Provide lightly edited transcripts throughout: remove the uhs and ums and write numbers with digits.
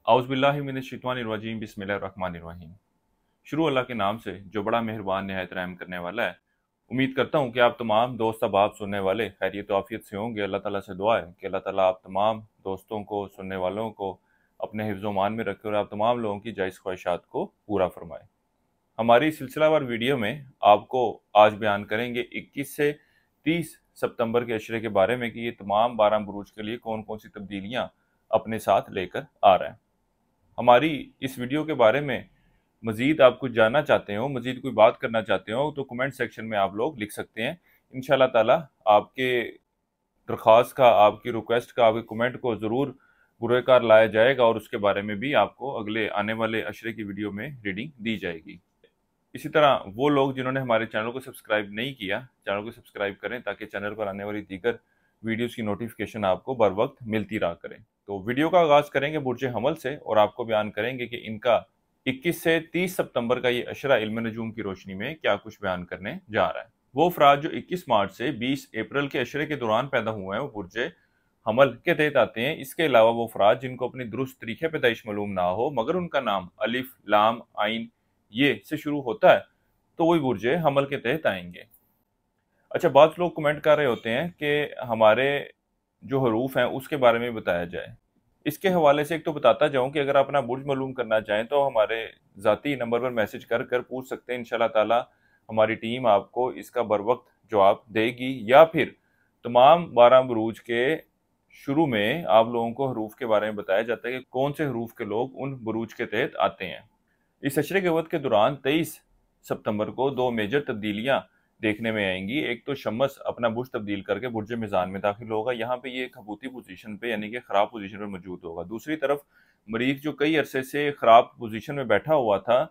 औज़ुबिल्लाहि मिनश्शैतानिर्रजीम बिस्मिल्लाहिर्रहमानिर्रहीम। शुरू अल्लाह के नाम से जो बड़ा मेहरबान निहायत रहम करने वाला है। उम्मीद करता हूँ कि आप तमाम दोस्त अहबाब सुनने वाले खैरियत और आफियत से होंगे। अल्लाह ताला से दुआ है कि अल्लाह ताला आप तमाम दोस्तों को, सुनने वालों को अपने हिफ्ज़ मान में रखे और आप तमाम लोगों की जायज़ ख्वाहिशात को पूरा फरमाए। हमारी सिलसिलावार वीडियो में आपको आज बयान करेंगे 21 से 30 सितंबर के अशरे के बारे में कि ये तमाम 12 बुरूज के लिए कौन कौन सी तब्दीलियाँ अपने साथ लेकर आ रहे हैं। हमारी इस वीडियो के बारे में मज़ीद आप कुछ जानना चाहते हो, मज़ीद कोई बात करना चाहते हो तो कमेंट सेक्शन में आप लोग लिख सकते हैं। इंशाल्लाह ताला आपके दरख्वास्त का, आपकी रिक्वेस्ट का, आपके कमेंट को ज़रूर बुरेकार लाया जाएगा और उसके बारे में भी आपको अगले आने वाले अशरे की वीडियो में रीडिंग दी जाएगी। इसी तरह वो लोग जिन्होंने हमारे चैनल को सब्सक्राइब नहीं किया, चैनल को सब्सक्राइब करें ताकि चैनल पर आने वाली दीगर वीडियोस की नोटिफिकेशन आपको बर वक्त मिलती रहा करें। तो वीडियो का आगाज़ करेंगे बुर्ज हमल से और आपको बयान करेंगे कि इनका 21 से 30 सितंबर का ये अशरा इल्म नजूम की रोशनी में क्या कुछ बयान करने जा रहा है। वो अफराद जो 21 मार्च से 20 अप्रैल के अशरे के दौरान पैदा हुए हैं वो बुर्ज हमल के तहत आते हैं। इसके अलावा वो अफराद जिनको अपनी दुरुस्त तरीके पैदाइश मालूम ना हो मगर उनका नाम अलिफ, लाम, आइन ये से शुरू होता है तो वही बुर्ज हमल के तहत आएंगे। अच्छा, बहुत लोग कमेंट कर रहे होते हैं कि हमारे जो हरूफ हैं उसके बारे में बताया जाए। इसके हवाले से एक तो बताता जाऊं कि अगर आप अपना बुर्ज मालूम करना चाहें तो हमारे ज़ाती नंबर पर मैसेज कर कर पूछ सकते हैं। इंशाल्लाह ताला हमारी टीम आपको इसका बर वक्त जवाब देगी, या फिर तमाम 12 बुरूज के शुरू में आप लोगों को हरूफ के बारे में बताया जाता है कि कौन से हरूफ के लोग उन बुरूज के तहत आते हैं। इस अशरे के वक्त के दौरान 23 सितंबर को दो मेजर तब्दीलियां देखने में आएंगी। एक तो शम्स अपना बुर्ज तब्दील करके बुर्ज मिजान में दाखिल होगा, यहाँ पे ये एक हबूती पोजीशन पे यानी कि खराब पोजीशन पे मौजूद होगा। दूसरी तरफ मरीख जो कई अरसे से खराब पोजीशन में बैठा हुआ था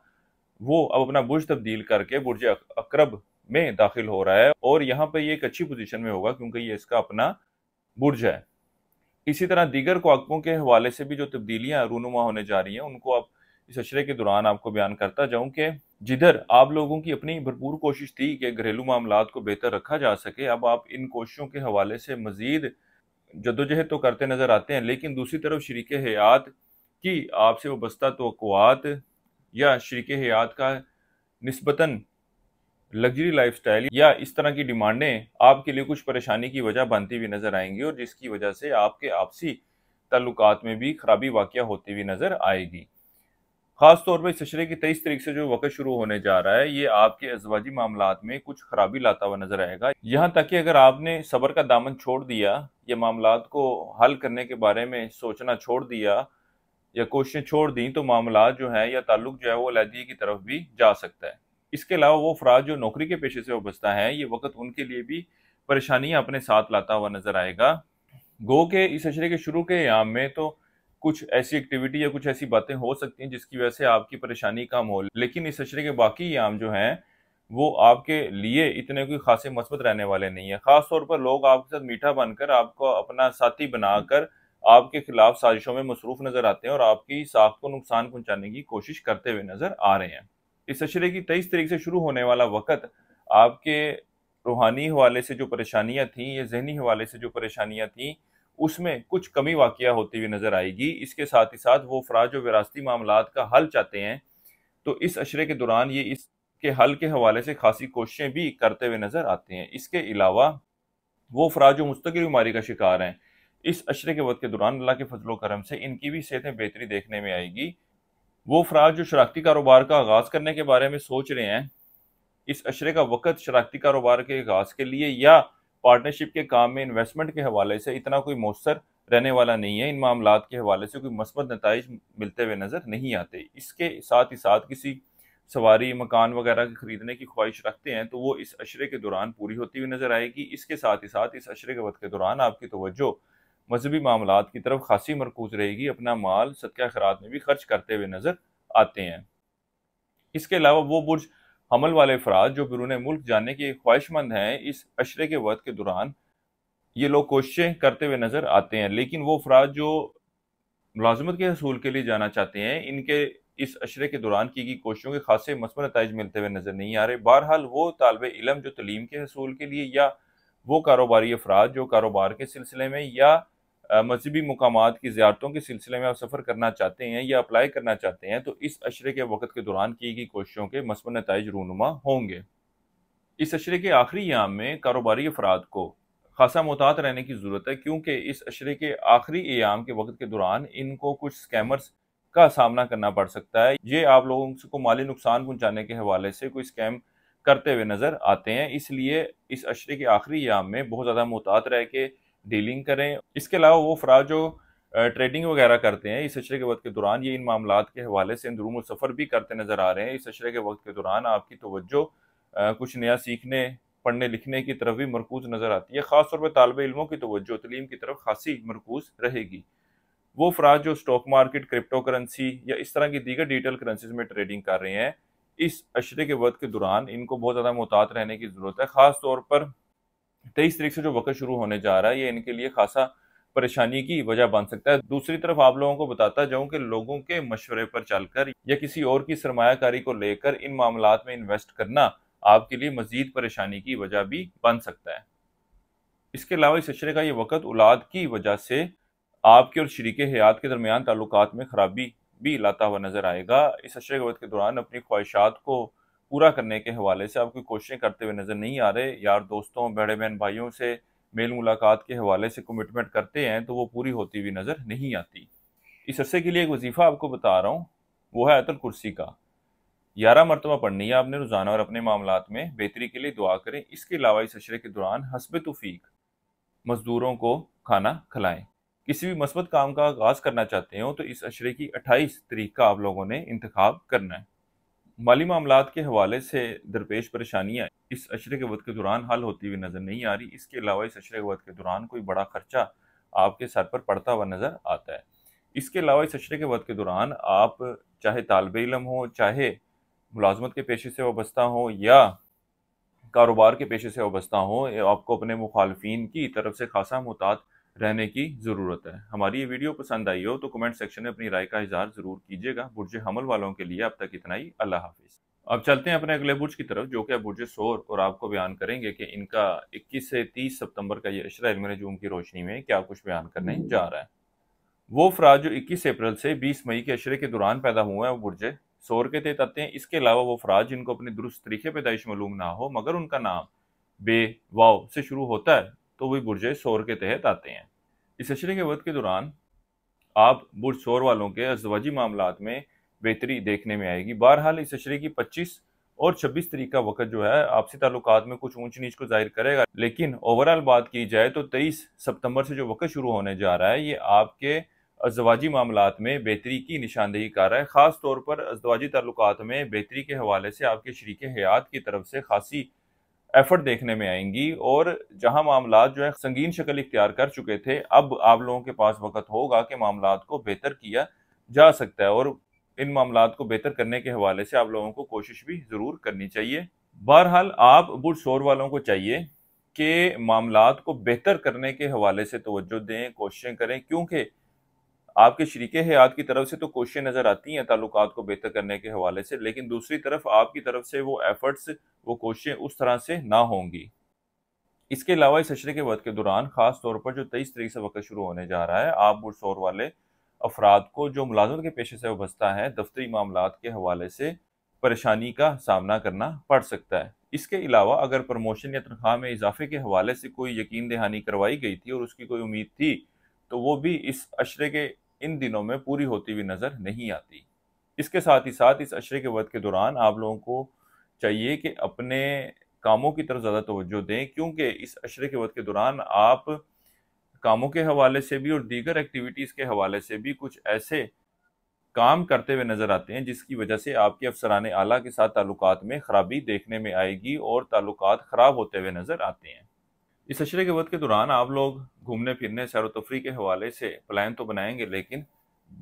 वो अब अपना बुर्ज तब्दील करके बुर्ज अकरब में दाखिल हो रहा है और यहाँ पे ये एक अच्छी पोजीशन में होगा क्योंकि ये इसका अपना बुर्ज है। इसी तरह दीगर कवाकबों के हवाले से भी जो तब्दीलियां रूनुमा होने जा रही हैं उनको आप इस अशरे के दौरान आपको बयान करता जाऊं कि जिधर आप लोगों की अपनी भरपूर कोशिश थी कि घरेलू मामलात को बेहतर रखा जा सके, अब आप इन कोशिशों के हवाले से मजीद जद्दोजहद तो करते नजर आते हैं, लेकिन दूसरी तरफ शरीके हयात की आपसे वाबस्ता तवक्कुआत या शरीके हयात का निस्बतन लग्जरी लाइफस्टाइल या इस तरह की डिमांडें आपके लिए कुछ परेशानी की वजह बनती हुई नजर आएंगी और जिसकी वजह से आपके आपसी ताल्लुकात में भी खराबी वाक़या होती हुई नजर आएगी। खास तौर पर इस अशरे की 23 तारीख से जो वक़्त शुरू होने जा रहा है ये आपके अज़वाजी मामलात में कुछ खराबी लाता हुआ नजर आएगा। यहाँ तक कि अगर आपने सब्र का दामन छोड़ दिया या मामलात को हल करने के बारे में सोचना छोड़ दिया या कोशिशें छोड़ दी तो मामलात जो है या ताल्लुक जो है वो अलहदगी की तरफ भी जा सकता है। इसके अलावा वो अफराद जो नौकरी के पेशे से वाबस्ता है ये वक्त उनके लिए भी परेशानियां अपने साथ लाता हुआ नजर आएगा। गो के इस अशरे के शुरू के याम में तो कुछ ऐसी एक्टिविटी या कुछ ऐसी बातें हो सकती हैं जिसकी वजह से आपकी परेशानी कम हो, लेकिन इस अशरे के बाकी याम जो हैं वो आपके लिए इतने कोई खासे मस्बत रहने वाले नहीं है। खास तौर पर लोग आपके साथ मीठा बनकर आपको अपना साथी बनाकर आपके खिलाफ साजिशों में मसरूफ नजर आते हैं और आपकी साख को नुकसान पहुंचाने की कोशिश करते हुए नजर आ रहे हैं। इस अशरे की 23 तारीख से शुरू होने वाला वक़्त आपके रूहानी हवाले से जो परेशानियां थी या जहनी हवाले से जो परेशानियां थी उसमें कुछ कमी वाक़या होती हुई नजर आएगी। इसके साथ ही साथ वो अफराद जो विरासती मामलात का हल चाहते हैं तो इस अशरे के दौरान ये इसके हल के हवाले से खासी कोशिशें भी करते हुए नजर आते हैं। इसके अलावा वो अफराद जो मुस्तकिल बीमारी का शिकार हैं इस अशरे के वक्त के दौरान अल्लाह के फजलो करम से इनकी भी सेहत में बेहतरी देखने में आएगी। वो अफराद जो शराकती कारोबार का आगाज़ करने के बारे में सोच रहे हैं इस अशरे का वक़्त शराकती कारोबार के आगाज़ के लिए या पार्टनरशिप के काम में इन्वेस्टमेंट के हवाले से इतना कोई मौसर रहने वाला नहीं है। इन मामलात के हवाले से कोई मस्बत नताइज मिलते हुए नज़र नहीं आते। इसके साथ ही साथ किसी सवारी, मकान वगैरह के खरीदने की ख्वाहिश रखते हैं तो वो इस अशरे के दौरान पूरी होती हुई नज़र आएगी। इसके साथ ही साथ इस अशरे के वक्त के दौरान आपकी तवज्जो मजहबी मामलात की तरफ खासी मरकूज रहेगी। अपना माल सदका खैरात में भी खर्च करते हुए नजर आते हैं। इसके अलावा वो बुर्ज हमल वाले अफराद जो बिरून मुल्क जाने के ख्वाहिशमंद हैं इस अशरे के वक्त के दौरान ये लोग कोशिशें करते हुए नजर आते हैं, लेकिन वो अफराद जो मुलाजमत के हसूल के लिए जाना चाहते हैं इनके इस अशरे के दौरान की गई कोशिशों के खासे मस्बत नताइज मिलते हुए नजर नहीं आ रहे। बहरहाल वो तालिब इल्म जो तलीम के हसूल के लिए या वो कारोबारी अफराद जो कारोबार के सिलसिले में या मजहबी मुकामात की ज़ियारतों के सिलसिले में आप सफ़र करना चाहते हैं या अप्लाई करना चाहते हैं, तो इस अशरे के वक़्त के दौरान की गई कोशिशों के मस्बत नताइज रूनुमा होंगे। इस अशरे के आखिरी अयाम में कारोबारी अफराद को खासा मोहतात रहने की ज़रूरत है, क्योंकि इस अशरे के आखिरी अयाम के वक़्त के दौरान इनको कुछ स्कैमर्स का सामना करना पड़ सकता है। ये आप लोगों को माली नुकसान पहुंचाने के हवाले से कोई स्कैम करते हुए नज़र आते हैं, इसलिए इस अशरे के आखिरी अयाम में बहुत ज़्यादा मोहतात रह के डीलिंग करें। इसके अलावा वो अफराद जो ट्रेडिंग वगैरह करते हैं इस अशरे के वक़्त के दौरान, ये इन मामलात के हवाले से अंदरूम सफ़र भी करते नज़र आ रहे हैं। इस अशरे के वक़्त के दौरान आपकी तवज्जो कुछ नया सीखने, पढ़ने लिखने की तरफ भी मरकूज़ नज़र आती है। ख़ास तौर पर तालिब इल्मों की तवज्जो तलीम की तरफ खासी मरकूज़ रहेगी। वो अफराद जो स्टॉक मार्केट, क्रिप्टो करेंसी या इस तरह की दीगर डिजिटल करेंसीज में ट्रेडिंग कर रहे हैं, इस अशरे के वक़्त के दौरान इनको बहुत ज़्यादा मोहतात रहने की ज़रूरत है। ख़ास तौर पर 23 तारीख से जो वक़्त शुरू होने जा रहा है, ये इनके लिए खासा परेशानी की वजह बन सकता है। दूसरी तरफ आप लोगों को बताता जाऊँ कि लोगों के मशवरे पर चलकर या किसी और की सरमायाकारी को लेकर इन मामलात में इन्वेस्ट करना आपके लिए मज़ीद परेशानी की वजह भी बन सकता है। इसके अलावा इस अशरे का ये वक़्त औलाद की वजह से आपके और शरीके हयात के दरमियान ताल्लुकात में खराबी भी लाता हुआ नज़र आएगा। इस अशरे के वक़्त के दौरान अपनी ख्वाहिशात को पूरा करने के हवाले से आप कोई कोशिशें करते हुए नज़र नहीं आ रहे। यार दोस्तों, बड़े बहन भाइयों से मेल मुलाकात के हवाले से कमिटमेंट करते हैं, तो वो पूरी होती हुई नज़र नहीं आती। इस अरसे के लिए एक वजीफ़ा आपको बता रहा हूँ, वो है आयतुल कुर्सी का। 11 मरतबा पढ़नी है आपने रोज़ाना, और अपने मामलात में बेहतरी के लिए दुआ करें। इसके अलावा इस अशरे के दौरान हस्ब तौफीक मजदूरों को खाना खिलाएं। किसी भी मस्बत काम का आगाज करना चाहते हो तो इस अशरे की 28 तारीख का आप लोगों ने इंतखाब करना है। माली मामलात के हवाले से दरपेश परेशानियां इस अशरे के वक्त के दौरान हल होती हुई नजर नहीं आ रही। इसके अलावा इस अशरे के वक्त के दौरान कोई बड़ा खर्चा आपके सर पर पड़ता हुआ नजर आता है। इसके अलावा इस अशरे के वक्त के दौरान आप चाहे तालिबे इल्म हो, चाहे मुलाजमत के पेशे से वाबस्ता हो या कारोबार के पेशे से वाबस्ता हो, आपको अपने मुखालफिन की तरफ से खासा मुहतात रहने की ज़रूरत है। हमारी ये वीडियो पसंद आई हो तो कमेंट सेक्शन में अपनी राय का इजहार ज़रूर कीजिएगा। बुर्ज हमल वालों के लिए अब तक इतना ही। अल्लाह हाफिज़। अब चलते हैं अपने अगले बुर्ज की तरफ, जो कि है बुर्ज सौर, और आपको बयान करेंगे कि इनका 21 से 30 सितंबर का ये अशरा इल्म नजूम की रोशनी में क्या कुछ बयान करने जा रहा है। वो अफराद जो 21 अप्रैल से 20 मई के अशरे के दौरान पैदा हुए हैं वो बुर्ज सौर के तहत आते हैं। इसके अलावा वो अफराद जिनको अपने दुरुस्त तरीके पैदाइश मालूम ना हो मगर उनका नाम बे वाव से शुरू होता है, तो वही बुर्ज सौर के तहत आते हैं। इस अशरे के वक्त के दौरान आप बुर्ज सौर वालों के अज़दवाजी मामलात में बेहतरी देखने में आएगी। बहरहाल इस अशरे की 25 और 26 तारीख का वक्त जो है आपसी ताल्लुकात में कुछ ऊंच नीच को जाहिर करेगा, लेकिन ओवरऑल बात की जाए तो 23 सितंबर से जो वक्त शुरू होने जा रहा है ये आपके अज़दवाजी मामलात में बेहतरी की निशानदेही कर रहा है। ख़ास तौर पर अज़दवाजी ताल्लुकात में बेहतरी के हवाले से आपके शरीके हयात की तरफ से खासी एफर्ट देखने में आएंगी, और जहां मामलात जो है संगीन शक्ल इख्तियार कर चुके थे, अब आप लोगों के पास वक्त होगा कि मामलात को बेहतर किया जा सकता है, और इन मामलात को बेहतर करने के हवाले से आप लोगों को कोशिश भी ज़रूर करनी चाहिए। बहरहाल आप बुर्ज सौर वालों को चाहिए कि मामलात को बेहतर करने के हवाले से तवज्जो दें, कोशिशें करें, क्योंकि आपके शरीके हयात की तरफ से तो कोशिशें नज़र आती हैं ताल्लुकात को बेहतर करने के हवाले से, लेकिन दूसरी तरफ आपकी तरफ से वो एफर्ट्स, वो कोशिशें उस तरह से ना होंगी। इसके अलावा इस अशरे के वक्त के दौरान खास तौर पर जो 23 तारीख से वक्त शुरू होने जा रहा है, आप बुर्ज सौर वाले अफराद को जो मुलाजमत के पेशे से वाबस्ता है दफ्तरी मामलात के हवाले से परेशानी का सामना करना पड़ सकता है। इसके अलावा अगर प्रमोशन या तनख्वाह में इजाफे के हवाले से कोई यकीन दहानी करवाई गई थी और उसकी कोई उम्मीद थी, तो वो भी इस अशरे के इन दिनों में पूरी होती हुई नजर नहीं आती। इसके साथ ही साथ इस अशरे के वक्त के दौरान आप लोगों को चाहिए कि अपने कामों की तरफ ज़्यादा तवज्जो दें, क्योंकि इस अशरे के वक्त के दौरान आप कामों के हवाले से भी और दीगर एक्टिविटीज़ के हवाले से भी कुछ ऐसे काम करते हुए नजर आते हैं जिसकी वजह से आपके अफसरान आला के साथ ताल्लुकात में खराबी देखने में आएगी और ताल्लुकात खराब होते हुए नजर आते हैं। इस अशरे के वक्त के दौरान आप लोग घूमने फिरने, सैर व तफरी के हवाले से प्लान तो बनाएंगे लेकिन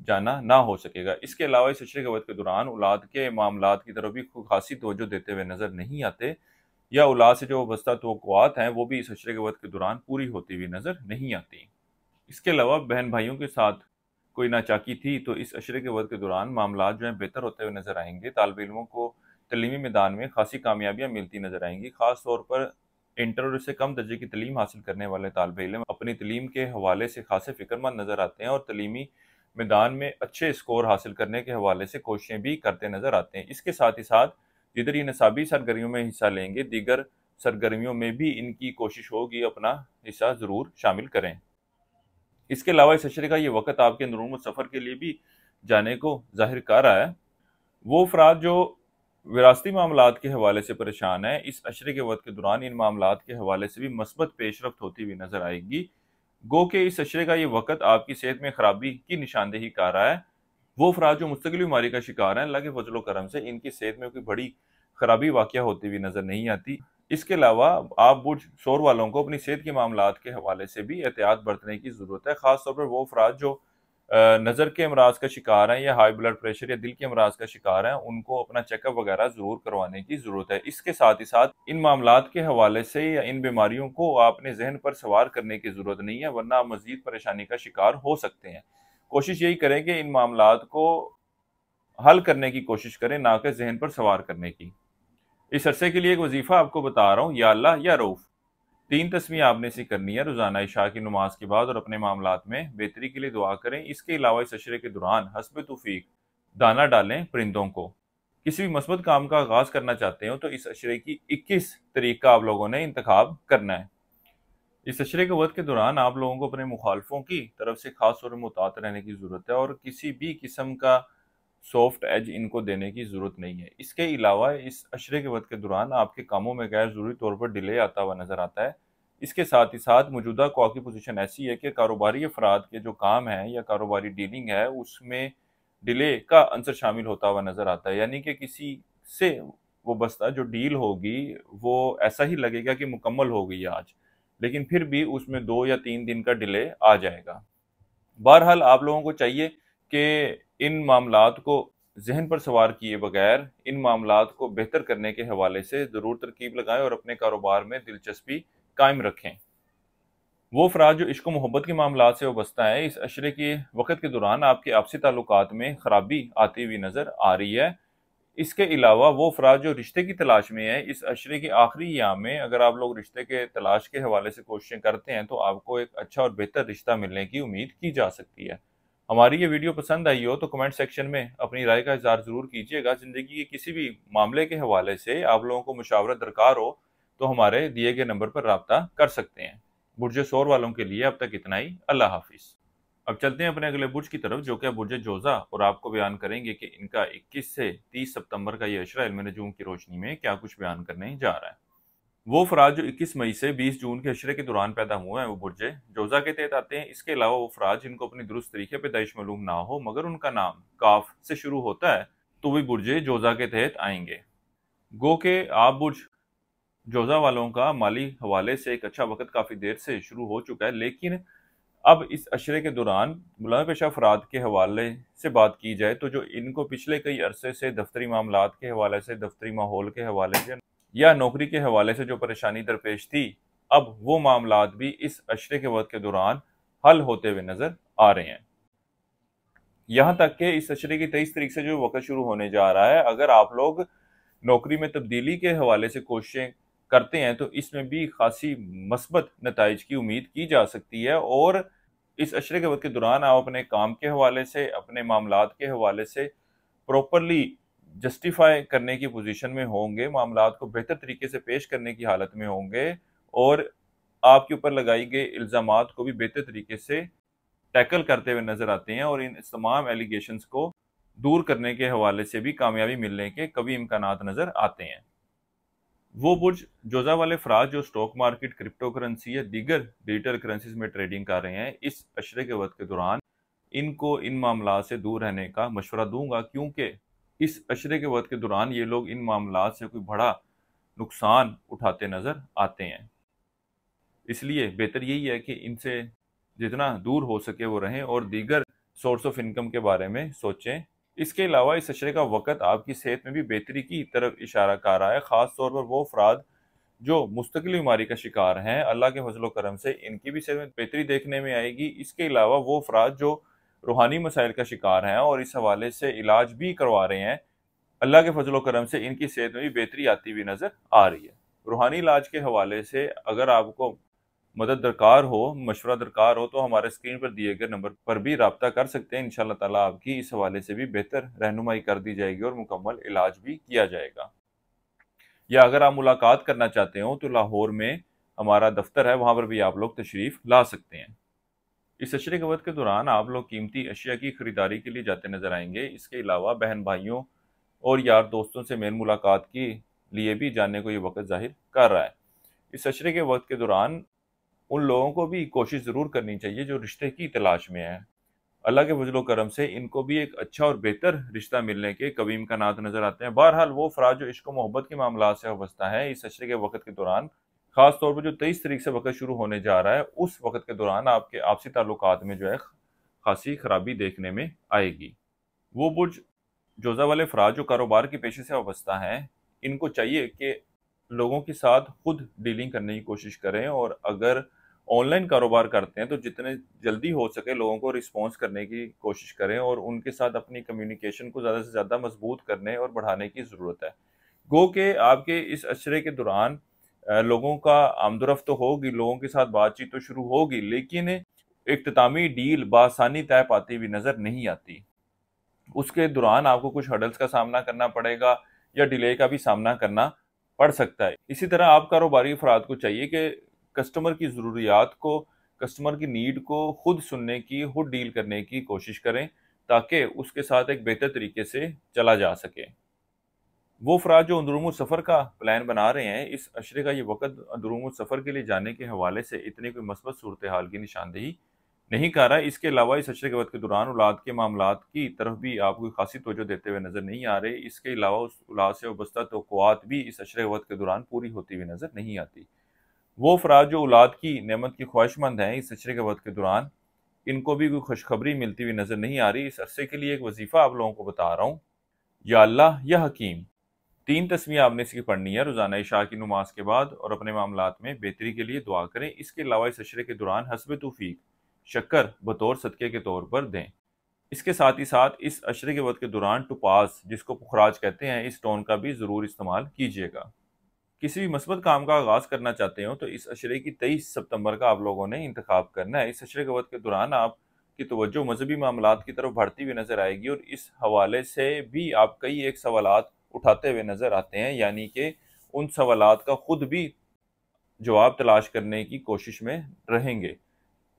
जाना ना हो सकेगा। इसके अलावा इस अशरे के वक्त के दौरान औलाद के मामलात की तरफ भी खासी तवज्जो देते हुए नजर नहीं आते, या औलाद से जो वाबस्ता तवक्कुआत हैं वो भी इस अशरे के वक्त के दौरान पूरी होती हुई नजर नहीं आती। इसके अलावा बहन भाइयों के साथ कोई नाचाकी थी तो इस अशरे के वक्त के दौरान मामलात जो हैं बेहतर होते हुए नजर आएंगे। तालिब इल्मों को तलीमी मैदान में खासी कामयाबियाँ मिलती नजर आएंगी। खास तौर पर इंटर और इससे कम दर्जे की तलीम हासिल करने वाले तालिब इल्म अपनी तलीम के हवाले से खासे फिक्रमंद नज़र आते हैं और तलीमी मैदान में अच्छे स्कोर हासिल करने के हवाले से कोशिशें भी करते नज़र आते हैं। इसके साथ ही साथ जिधर ये निसाबी सरगर्मियों में हिस्सा लेंगे, दीगर सरगर्मियों में भी इनकी कोशिश होगी अपना हिस्सा ज़रूर शामिल करें। इसके अलावा इस अशरे का ये वक़्त आपके अंदरूनी सफ़र के लिए भी जाने को ज़ाहिर कर रहा है। वो अफराद जो विरासती मामलात के हवाले से परेशान हैं, इस अशरे के वक़्त के दौरान इन मामलात के हवाले से भी मस्बत पेशरफ्त होती हुई नज़र आएगी। गो के इस अशरे का ये वक़्त आपकी सेहत में खराबी की निशानदेही कर रहा है। वो अफराद जो मुस्तकिल बीमारी का शिकार हैं, अल्लाह के फजल व करम से इनकी सेहत में कोई बड़ी खराबी वाक़या होती हुई नज़र नहीं आती। इसके अलावा आप बुर्ज शोर वालों को अपनी सेहत के मामलात के हवाले से भी एहतियात बरतने की ज़रूरत है। ख़ास तौर पर वो अफराद जो नज़र के अमराज का शिकार हैं या हाई ब्लड प्रेशर या दिल के अमराज का शिकार हैं, उनको अपना चेकअप वगैरह ज़रूर करवाने की ज़रूरत है। इसके साथ ही साथ इन मामलात के हवाले से या इन बीमारियों को आपने जहन पर सवार करने की ज़रूरत नहीं है, वरना आप मज़ीद परेशानी का शिकार हो सकते हैं। कोशिश यही करें कि इन मामलात को हल करने की कोशिश करें, ना कि जहन पर सवार करने की। इस अरसे के लिए एक वजीफ़ा आपको बता रहा हूँ, या अल्लाह या रऊफ़। 3 तस्बीह आपने इसे करनी है रोज़ाना इशा की नमाज के बाद और अपने मामलात में बेहतरी के लिए दुआ करें। इसके अलावा इस अशरे के दौरान हस्ब तौफीक दाना डालें परिंदों को। किसी भी मस्बत काम का आगाज़ करना चाहते हो तो इस अशरे की 21 तारीख का आप लोगों ने इंतखाब करना है। इस अशरे के वक्त के दौरान आप लोगों को अपने मुखालफों की तरफ से खास तौर पर मुतात रहने की ज़रूरत है और किसी भी किस्म का सॉफ्ट एज इनको देने की ज़रूरत नहीं है। इसके अलावा इस अशरे के वक्त के दौरान आपके कामों में गैर ज़रूरी तौर पर डिले आता हुआ नज़र आता है। इसके साथ ही साथ मौजूदा कौ की पोजीशन ऐसी है कि कारोबारी अफराद के जो काम है या कारोबारी डीलिंग है, उसमें डिले का अंसर शामिल होता हुआ नज़र आता है। यानी कि किसी से वो बस्ता जो डील होगी वो ऐसा ही लगेगा कि मुकम्मल हो गई आज, लेकिन फिर भी उसमें 2 या 3 दिन का डिले आ जाएगा। बहरहाल आप लोगों को चाहिए कि इन मामलात को जहन पर सवार किए बगैर इन मामलात को बेहतर करने के हवाले से ज़रूर तरकीब लगाएं और अपने कारोबार में दिलचस्पी कायम रखें। वो अफराद जो इश्क मोहब्बत के मामलात से वाबस्ता है, इस अशरे के वक़्त के दौरान आपके आपसी ताल्लुकात में खराबी आती हुई नज़र आ रही है। इसके अलावा वो अफराद जो रिश्ते की तलाश में है, इस अशरे के आखिरी अय्याम में अगर आप लोग रिश्ते के तलाश के हवाले से कोशिशें करते हैं तो आपको एक अच्छा और बेहतर रिश्ता मिलने की उम्मीद की जा सकती है। हमारी ये वीडियो पसंद आई हो तो कमेंट सेक्शन में अपनी राय का इज़हार ज़रूर कीजिएगा। ज़िंदगी के किसी भी मामले के हवाले से आप लोगों को मुशावरत दरकार हो तो हमारे दिए गए नंबर पर रब्ता कर सकते हैं। बुर्ज सौर वालों के लिए अब तक इतना ही। अल्लाह हाफिज़। अब चलते हैं अपने अगले बुर्ज की तरफ, जो कि बुर्ज जोज़ा, और आपको बयान करेंगे कि इनका 21 से 30 सितंबर का ये अशरा इल्म नजूम की रोशनी में क्या कुछ बयान करने जा रहा है। वो अफराद जो 21 मई से 20 जून के अशरे के दौरान पैदा हुए हैं वो बुर्ज जोज़ा के तहत आते हैं। इसके अलावा वो अफराद जिनको अपनी दुरुस्त तरीके पैदाइश मालूम ना हो मगर उनका नाम काफ से शुरू होता है तो वे बुर्ज जोज़ा के तहत आएंगे। गो के आप बुर्ज जोज़ा वालों का माली हवाले से एक अच्छा वक्त काफ़ी देर से शुरू हो चुका है, लेकिन अब इस अशरे के दौरान मुलाज़िम पेशा अफराद के हवाले से बात की जाए तो जो इनको पिछले कई अरसे से दफ्तरी मामलात के हवाले से, दफ्तरी माहौल के हवाले से या नौकरी के हवाले से जो परेशानी दरपेश थी, अब वो मामलात भी इस अशरे के वक्त के दौरान हल होते हुए नज़र आ रहे हैं। यहाँ तक कि इस अशरे की 23 तारीख से जो वक्त शुरू होने जा रहा है, अगर आप लोग नौकरी में तब्दीली के हवाले से कोशिशें करते हैं तो इसमें भी खासी मस्बत नताइज की उम्मीद की जा सकती है। और इस अशरे के वक्त के दौरान आप अपने काम के हवाले से, अपने मामलात के हवाले से प्रॉपरली जस्टिफाई करने की पोजीशन में होंगे, मामलात को बेहतर तरीके से पेश करने की हालत में होंगे और आपके ऊपर लगाई गई इल्ज़ामात को भी बेहतर तरीके से टैकल करते हुए नजर आते हैं और इन तमाम एलिगेशंस को दूर करने के हवाले से भी कामयाबी मिलने के कभी इम्कानात नजर आते हैं। वो बुर्ज जोज़ा वाले अफराद जो स्टॉक मार्केट, क्रिप्टो करेंसी या दीगर डिजिटल करेंसीज में ट्रेडिंग कर रहे हैं, इस अशरे के वक्त के दौरान इनको इन मामलात से दूर रहने का मशवरा दूंगा, क्योंकि इस अशरे के वक्त के दौरान ये लोग इन मामलात से कोई बड़ा नुकसान उठाते नज़र आते हैं। इसलिए बेहतर यही है कि इनसे जितना दूर हो सके वो रहें और दीगर सोर्स ऑफ इनकम के बारे में सोचें। इसके अलावा इस अशरे का वक़्त आपकी सेहत में भी बेहतरी की तरफ इशारा कर रहा है। ख़ास तौर पर वो अफराद जो मुस्तकिल बीमारी का शिकार हैं, अल्लाह के फजल करम से इनकी भी सेहत में बेहतरी देखने में आएगी। इसके अलावा वो अफराद जो रूहानी मसाइल का शिकार हैं और इस हवाले से इलाज भी करवा रहे हैं, अल्लाह के फजल करम से इनकी सेहत में भी बेहतरी आती हुई नज़र आ रही है। रूहानी इलाज के हवाले से अगर आपको मदद दरकार हो, मशवरा दरकार हो, तो हमारे स्क्रीन पर दिए गए नंबर पर भी राब्ता कर सकते हैं। इंशाअल्लाह ताला आपकी इस हवाले से भी बेहतर रहनुमाई कर दी जाएगी और मुकम्मल इलाज भी किया जाएगा। या अगर आप मुलाकात करना चाहते हो तो लाहौर में हमारा दफ्तर है, वहाँ पर भी आप लोग तशरीफ़ ला सकते हैं। इस अशरे के वक्त के दौरान आप लोग कीमती अशिया की खरीदारी के लिए जाते नजर आएंगे। इसके अलावा बहन भाइयों और यार दोस्तों से मेल मुलाकात के लिए भी जाने को ये वक्त जाहिर कर रहा है। इस अशरे के वक्त के दौरान उन लोगों को भी कोशिश ज़रूर करनी चाहिए जो रिश्ते की तलाश में है। अल्लाह के फजलो करम से इनको भी एक अच्छा और बेहतर रिश्ता मिलने के कभी इम्कानात नजर आते हैं। बहरहाल वो अफराद जो इश्क मोहब्बत के मामला से वाबस्ता है, इस अशरे के वक्त के दौरान खास तौर पर जो 23 तारीख से वक्त शुरू होने जा रहा है, उस वक्त के दौरान आपके आपसी ताल्लुकात में जो है खासी खराबी देखने में आएगी। वो बुर्ज जोजा वाले अफराद जो कारोबार के पेशे से वाबस्ता हैं, इनको चाहिए कि लोगों के साथ खुद डीलिंग करने की कोशिश करें, और अगर ऑनलाइन कारोबार करते हैं तो जितने जल्दी हो सके लोगों को रिस्पॉन्स करने की कोशिश करें और उनके साथ अपनी कम्युनिकेशन को ज़्यादा से ज़्यादा मजबूत करने और बढ़ाने की ज़रूरत है। गो के आपके इस अशरे के दौरान लोगों का आमदोरफ्त तो होगी, लोगों के साथ बातचीत तो शुरू होगी, लेकिन इख्तितामी डील बासानी तय पाती हुई नज़र नहीं आती। उसके दौरान आपको कुछ हर्डल्स का सामना करना पड़ेगा या डिले का भी सामना करना पड़ सकता है। इसी तरह आप कारोबारी अफराद को चाहिए कि कस्टमर की ज़रूरियात को, कस्टमर की नीड को खुद सुनने की, खुद डील करने की कोशिश करें, ताकि उसके साथ एक बेहतर तरीके से चला जा सके। वो अफराद जो अंदरूनी सफ़र का प्लान बना रहे हैं, इस अशरे का ये वक़्त अंदरूनी सफ़र के लिए जाने के हवाले से इतनी कोई मस्बत सूरत हाल की निशानदेही नहीं कर रहा है। इसके अलावा इस अशरे के वक़्त के दौरान औलाद के मामलात की तरफ भी आप कोई खासी तवज्जो देते हुए नज़र नहीं आ रहे। इसके अलावा उस औलाद से वाबस्ता तवक्कुआत भी इस अशरे के वक़्त के दौरान पूरी होती हुई नज़र नहीं आती। वो अफराद जो औलाद की नेमत की ख्वाहिशमंद हैं, इस अशरे के वक़्त के दौरान इनको भी कोई खुशखबरी मिलती हुई नज़र नहीं आ रही। इस अरसे के लिए एक वजीफ़ा आप लोगों को बता रहा हूँ। या अल्लाह या हकीम, 3 तस्वीरें आपने इसकी पढ़नी है रोज़ाना इशा की नमाज के बाद, और अपने मामलात में बेहतरी के लिए दुआ करें। इसके अलावा इस अशरे के दौरान हस्ब तौफीक शक्कर बतौर सदक़े के तौर पर दें। इसके साथ ही साथ इस अशरे के वक़्त के दौरान टुपास, जिसको पुखराज कहते हैं, इस स्टोन का भी ज़रूर इस्तेमाल कीजिएगा। किसी भी मस्बत काम का आगाज़ करना चाहते हो तो इस अशरे की 23 सितंबर का आप लोगों ने इंतखाब करना है। इस अशरे के वक़्त के दौरान आपकी तवज्जो मज़हबी मामलात की तरफ बढ़ती हुई नज़र आएगी, और इस हवाले से भी आप कई एक सवालात उठाते हुए नज़र आते हैं, यानी कि उन सवालात का खुद भी जवाब तलाश करने की कोशिश में रहेंगे।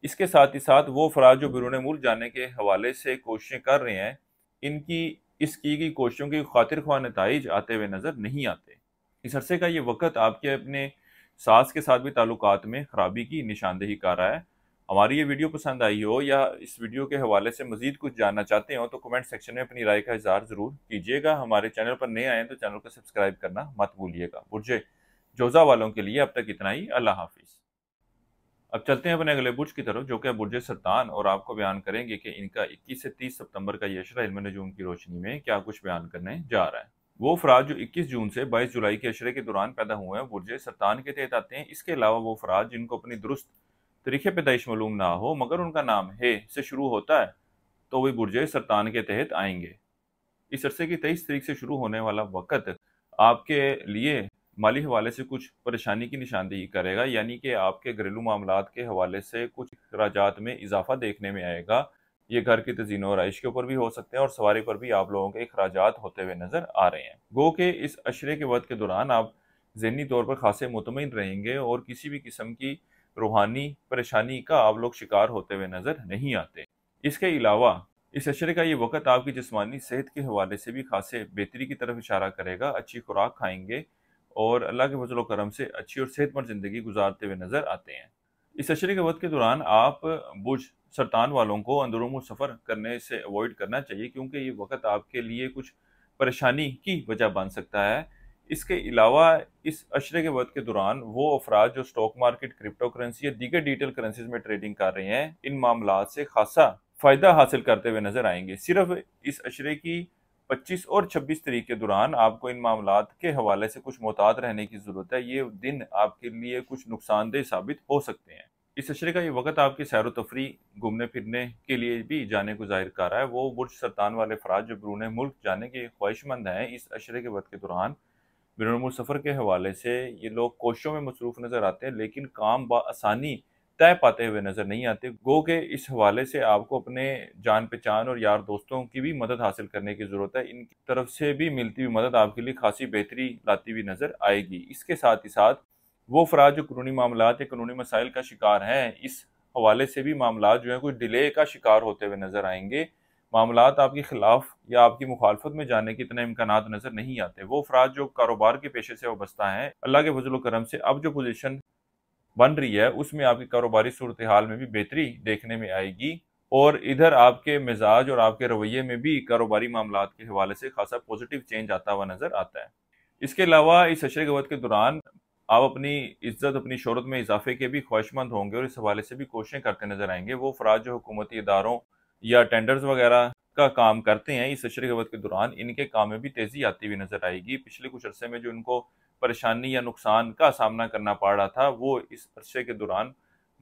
इसके साथ ही साथ वो अफराद जो बैरून मुल्क जाने के हवाले से कोशिशें कर रहे हैं, इनकी इस की गई कोशिशों की खातिर ख्वाह नताइज आते हुए नज़र नहीं आते। इस अरसे का ये वक़्त आपके अपने सास के साथ भी ताल्लुकात में ख़राबी की निशानदेही कर रहा है। हमारी ये वीडियो पसंद आई हो या इस वीडियो के हवाले से मज़ीद कुछ जानना चाहते हो तो कमेंट सेक्शन में अपनी राय का इज़हार ज़रूर कीजिएगा। हमारे चैनल पर नए आए हैं तो चैनल को सब्सक्राइब करना मत भूलिएगा। बुर्ज जोज़ा वालों के लिए अब तक इतना ही। अल्लाह हाफिज़। अब चलते हैं अपने अगले बुर्ज की तरफ, जो कि बुर्ज सरतान, और आपको बयान करेंगे कि इनका 21 से 30 सितंबर का ये अशरा इल्म नजूम की रोशनी में क्या कुछ बयान करने जा रहा है। वो अफराद जो 21 जून से 22 जुलाई के अशरे के दौरान पैदा हुए हैं, बुर्ज सरतान के तहत आते हैं। इसके अलावा वो अफराद जिनको अपनी दुरुस्त तरीके पैदाइश मालूम ना हो मगर उनका नाम हे से शुरू होता है, तो वे बुर्ज सरतान के तहत आएंगे। इस अरसे की 23 तारीख से शुरू होने वाला वक़्त आपके लिए माली हवाले से कुछ परेशानी की निशानदेही करेगा, यानी कि आपके घरेलू मामलात के हवाले से कुछ अखराजात में इजाफा देखने में आएगा। ये घर की तज़ीन और आइश के ऊपर भी हो सकते हैं, और सवारी पर भी आप लोगों के अखराजात होते हुए नज़र आ रहे हैं। गो के इस अशरे के वक़्त के दौरान आप ज़हनी तौर पर खासे मुतमईन रहेंगे और किसी भी किस्म की रूहानी परेशानी का आप लोग शिकार होते हुए नज़र नहीं आते। इसके अलावा इस अशरे का ये वक़्त आपकी जिस्मानी सेहत के हवाले से भी खासे बेहतरी की तरफ इशारा करेगा। अच्छी खुराक खाएंगे और अल्लाह के फजल करम से अच्छी और सेहतमंद ज़िंदगी गुजारते हुए नज़र आते हैं। इस अशरे के वक़्त के दौरान आप बुर्ज सरतान वालों को अंदरूनी सफ़र करने से अवॉइड करना चाहिए, क्योंकि ये वक़्त आपके लिए कुछ परेशानी की वजह बन सकता है। इसके अलावा इस अशरे के वक़्त के दौरान वो अफराद जो स्टॉक मार्केट, क्रिप्टो करेंसी या दीगर डिजिटल करेंसीज में ट्रेडिंग कर रहे हैं, इन मामलात से खासा फ़ायदा हासिल करते हुए नज़र आएंगे। सिर्फ इस अशरे की 25 और 26 तारीख के दौरान आपको इन मामलात के हवाले से कुछ मोहतात रहने की ज़रूरत है। ये दिन आपके लिए कुछ नुकसानदेह साबित हो सकते हैं। इस अशरे का ये वक़्त आपकी सैर व तफरी, घूमने फिरने के लिए भी जाने को ज़ाहिर कर रहा है। वो बुर्ज सरतान वाले अफराद जो बैरून मुल्क जाने के ख्वाहिशमंद हैं, इस अशरे के वक़्त के दौरान बैरून सफ़र के हवाले से ये लोग कोशिशों में मसरूफ़ नज़र आते हैं, लेकिन काम बआसानी तय पाते हुए नज़र नहीं आते। गो के इस हवाले से आपको अपने जान-पहचान और यार दोस्तों की भी मदद हासिल करने की ज़रूरत है। इनकी तरफ से भी मिलती हुई मदद आपके लिए खासी बेहतरी लाती हुई नज़र आएगी। इसके साथ ही साथ वो अफ़राद जो कानूनी मामलात या कानूनी मसाइल का शिकार हैं, इस हवाले से भी मामलात जो हैं कुछ डिले का शिकार होते हुए नज़र आएँगे। मामलात आपके खिलाफ या आपकी मुखालफत में जाने के इतने इम्कानात नज़र नहीं आते। वो अफ़राद जो कारोबार के पेशे से वाबस्ता हैं, अल्लाह के फज़ल व करम से अब जो पोज़ीशन बन रही है, उसमें आपकी कारोबारी सूरत-ए-हाल में भी बेहतरी देखने में आएगी और इधर आपके मिज़ाज और आपके रवैये में भी कारोबारी मामलात के हवाले से खासा पॉज़िटिव चेंज आता हुआ नज़र आता है। इसके अलावा इस अशरे क़वत के दौरान आप अपनी इज़्ज़त, अपनी शोहरत में इज़ाफ़े के भी ख्वाहिशमंद होंगे और इस हवाले से भी कोशिशें करते नज़र आएँगे। वो अफ़राद जो हुकूमती इदारों या टेंडर्स वगैरह का काम करते हैं, इस अशरे क़वत के दौरान इनके काम में भी तेज़ी आती हुई नज़र आएगी। पिछले कुछ अरसे में जो इनको परेशानी या नुकसान का सामना करना पड़ रहा था, वो इस अरसे के दौरान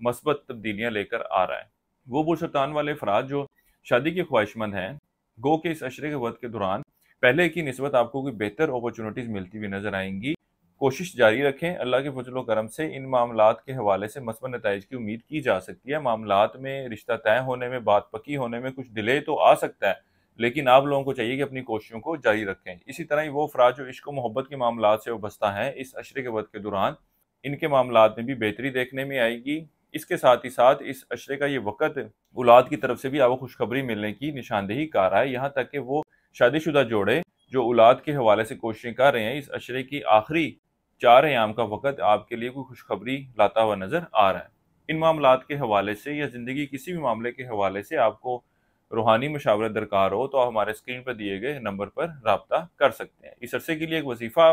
मस्बत तब्दीलियाँ लेकर आ रहा है। वो बुरसुल्तान वाले अफ़राद जो शादी के ख्वाहिशमंद हैं, गो के इस अशरे क़वत के दौरान पहले की निस्बत आपको कोई बेहतर अपॉर्चुनिटीज़ मिलती हुई नज़र आएँगी। कोशिश जारी रखें, अल्लाह के फज़ल व करम से इन मामलात के हवाले से मस्बत नताइज की उम्मीद की जा सकती है। मामलात में रिश्ता तय होने में, बात पक्की होने में कुछ डिले तो आ सकता है, लेकिन आप लोगों को चाहिए कि अपनी कोशिशों को जारी रखें। इसी तरह ही वो अफ़राद जो इश्क व मोहब्बत के मामलात से वाबस्ता हैं, इस अशरे क़वत के दौरान इनके मामलात में भी बेहतरी देखने में आएगी। इसके साथ ही साथ इस अशरे का ये वक़्त औलाद की तरफ से भी आपको खुशखबरी मिलने की निशानदेही कर रहा है। यहाँ तक कि वो शादीशुदा जोड़े जो औलाद के हवाले से कोशिशें कर रहे हैं, इस अशरे की आखिरी 4 अयाम का वक़्त आपके लिए कोई खुशखबरी लाता हुआ नज़र आ रहा है। इन मामलात के हवाले से या ज़िंदगी किसी भी मामले के हवाले से आपको रूहानी मशावरत दरकार हो, तो आप हमारे स्क्रीन पर दिए गए नंबर पर राब्ता कर सकते हैं। इस अरसे के लिए एक वजीफ़ा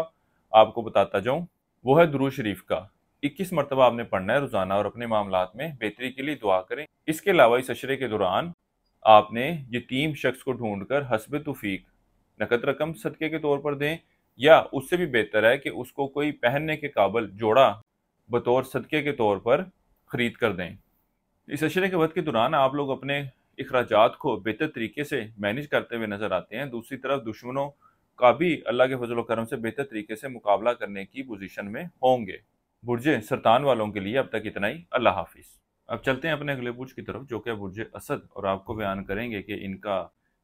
आपको बताता जाऊँ, वो है दुरूद शरीफ का। 21 मरतबा आपने पढ़ना है रोज़ाना और अपने मामलात में बेहतरी के लिए दुआ करें। इसके अलावा इस अशरे के दौरान आपने यतीम शख्स को ढूँढकर हस्ब तौफ़ीक नकद रकम सदक़े के तौर पर दें, या उससे भी बेहतर है कि उसको कोई पहनने के काबिल जोड़ा बतौर सदक़े के तौर पर खरीद कर दें। इस अशरे के वक़्त के दौरान आप लोग अपने इखराजात को बेहतर तरीके से मैनेज करते हुए नज़र आते हैं। दूसरी तरफ दुश्मनों का भी अल्लाह के फज़ल व करम से बेहतर तरीके से मुकाबला करने की पोज़ीशन में होंगे। बुर्जे सरतान वालों के लिए अब तक इतना ही। अल्लाह हाफ़िज़। अब चलते हैं अपने अगले बुर्ज की तरफ, जो कि है बुर्ज असद, और आपको बयान करेंगे कि इनका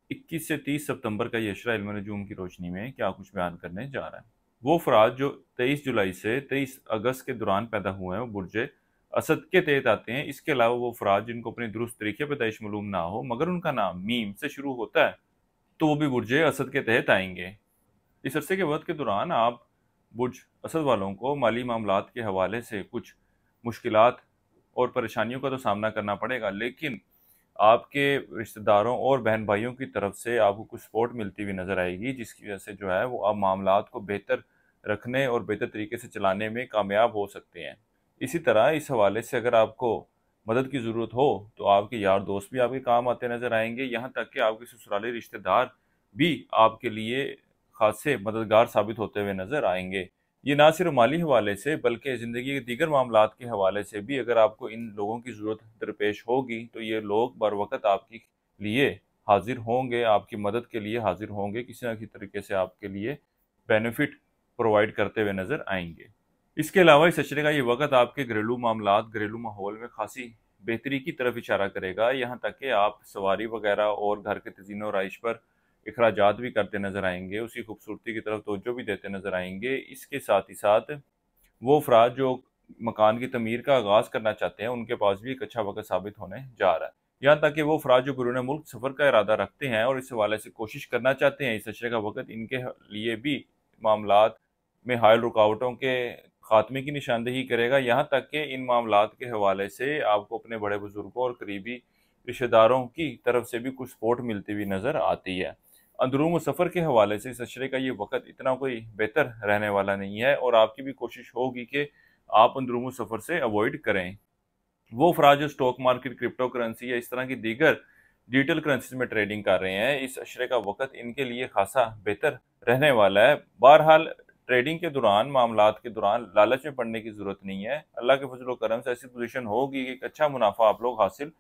21 से 30 सितंबर का ये इशरा इल्म नजूम की रोशनी में क्या कुछ बयान करने जा रहा है। वो अफराद जो 23 जुलाई से 23 अगस्त के दौरान पैदा हुए हैं, वो बुर्ज असद के तहत आते हैं। इसके अलावा वो अफराद जिनको अपनी दुरुस्त तरीके पैदाइश मालूम ना हो, मगर उनका नाम मीम से शुरू होता है, तो वो भी बुर्ज असद के तहत आएंगे। इस अरसे के वक्त के दौरान आप बुर्ज असद वालों को माली मामलात के हवाले से कुछ मुश्किलात और परेशानियों का तो सामना करना पड़ेगा, लेकिन आपके रिश्तेदारों और बहन भाइयों की तरफ से आपको कुछ सपोर्ट मिलती हुई नज़र आएगी, जिसकी वजह से जो है वो आप मामलात को बेहतर रखने और बेहतर तरीके से चलाने में कामयाब हो सकते हैं। इसी तरह इस हवाले से अगर आपको मदद की ज़रूरत हो, तो आपके यार दोस्त भी आपके काम आते नज़र आएंगे। यहाँ तक कि आपके ससुराली रिश्तेदार भी आपके लिए खासे मददगार साबित होते हुए नज़र आएंगे। ये ना सिर्फ माली हवाले से, बल्कि ज़िंदगी के दीगर मामलात के हवाले से भी अगर आपको इन लोगों की ज़रूरत दरपेश होगी, तो ये लोग बर वक़्त आपके लिए हाजिर होंगे, आपकी मदद के लिए हाजिर होंगे, किसी न किसी तरीके से आपके लिए बेनिफिट प्रोवाइड करते हुए नज़र आएंगे। इसके अलावा इस अशरे का ये वक़्त आपके घरेलू मामलात, घरेलू माहौल में खासी बेहतरी की तरफ इशारा करेगा। यहाँ तक कि आप सवारी वगैरह और घर के तज़ीन और आइश पर इखराजात भी करते नज़र आएंगे, उसकी खूबसूरती की तरफ तवज्जो भी देते नज़र आएंगे। इसके साथ ही साथ वो अफराद जो मकान की तमीर का आगाज़ करना चाहते हैं, उनके पास भी एक अच्छा वक़्त साबित होने जा रहा है। यहाँ तक कि वो अफराद जो बैरून मुल्क सफ़र का इरादा रखते हैं और इस हवाले से कोशिश करना चाहते हैं, इस अशरे का वक़्त इनके लिए भी मामलात में हायल रुकावटों के खात्मे की निशानदेही करेगा। यहाँ तक कि इन मामलात के हवाले से आपको अपने बड़े बुजुर्गों और करीबी रिश्तेदारों की तरफ से भी कुछ सपोर्ट मिलती हुई नज़र आती है। अंदरूम सफ़र के हवाले से इस अशरे का ये वक़्त इतना कोई बेहतर रहने वाला नहीं है, और आपकी भी कोशिश होगी कि आप अंदरूम सफ़र से अवॉइड करें। वो अफराद जो स्टॉक मार्केट, क्रिप्टो करेंसी या इस तरह की दीगर डिजिटल करेंसीज में ट्रेडिंग कर रहे हैं, इस अशरे का वक़्त इनके लिए खासा बेहतर रहने वाला है। बहरहाल ट्रेडिंग के दौरान, मामलात के दौरान लालच में पड़ने की ज़रूरत नहीं है। अल्लाह के फजल व करम से ऐसी पोजीशन होगी कि एक अच्छा मुनाफा आप लोग हासिल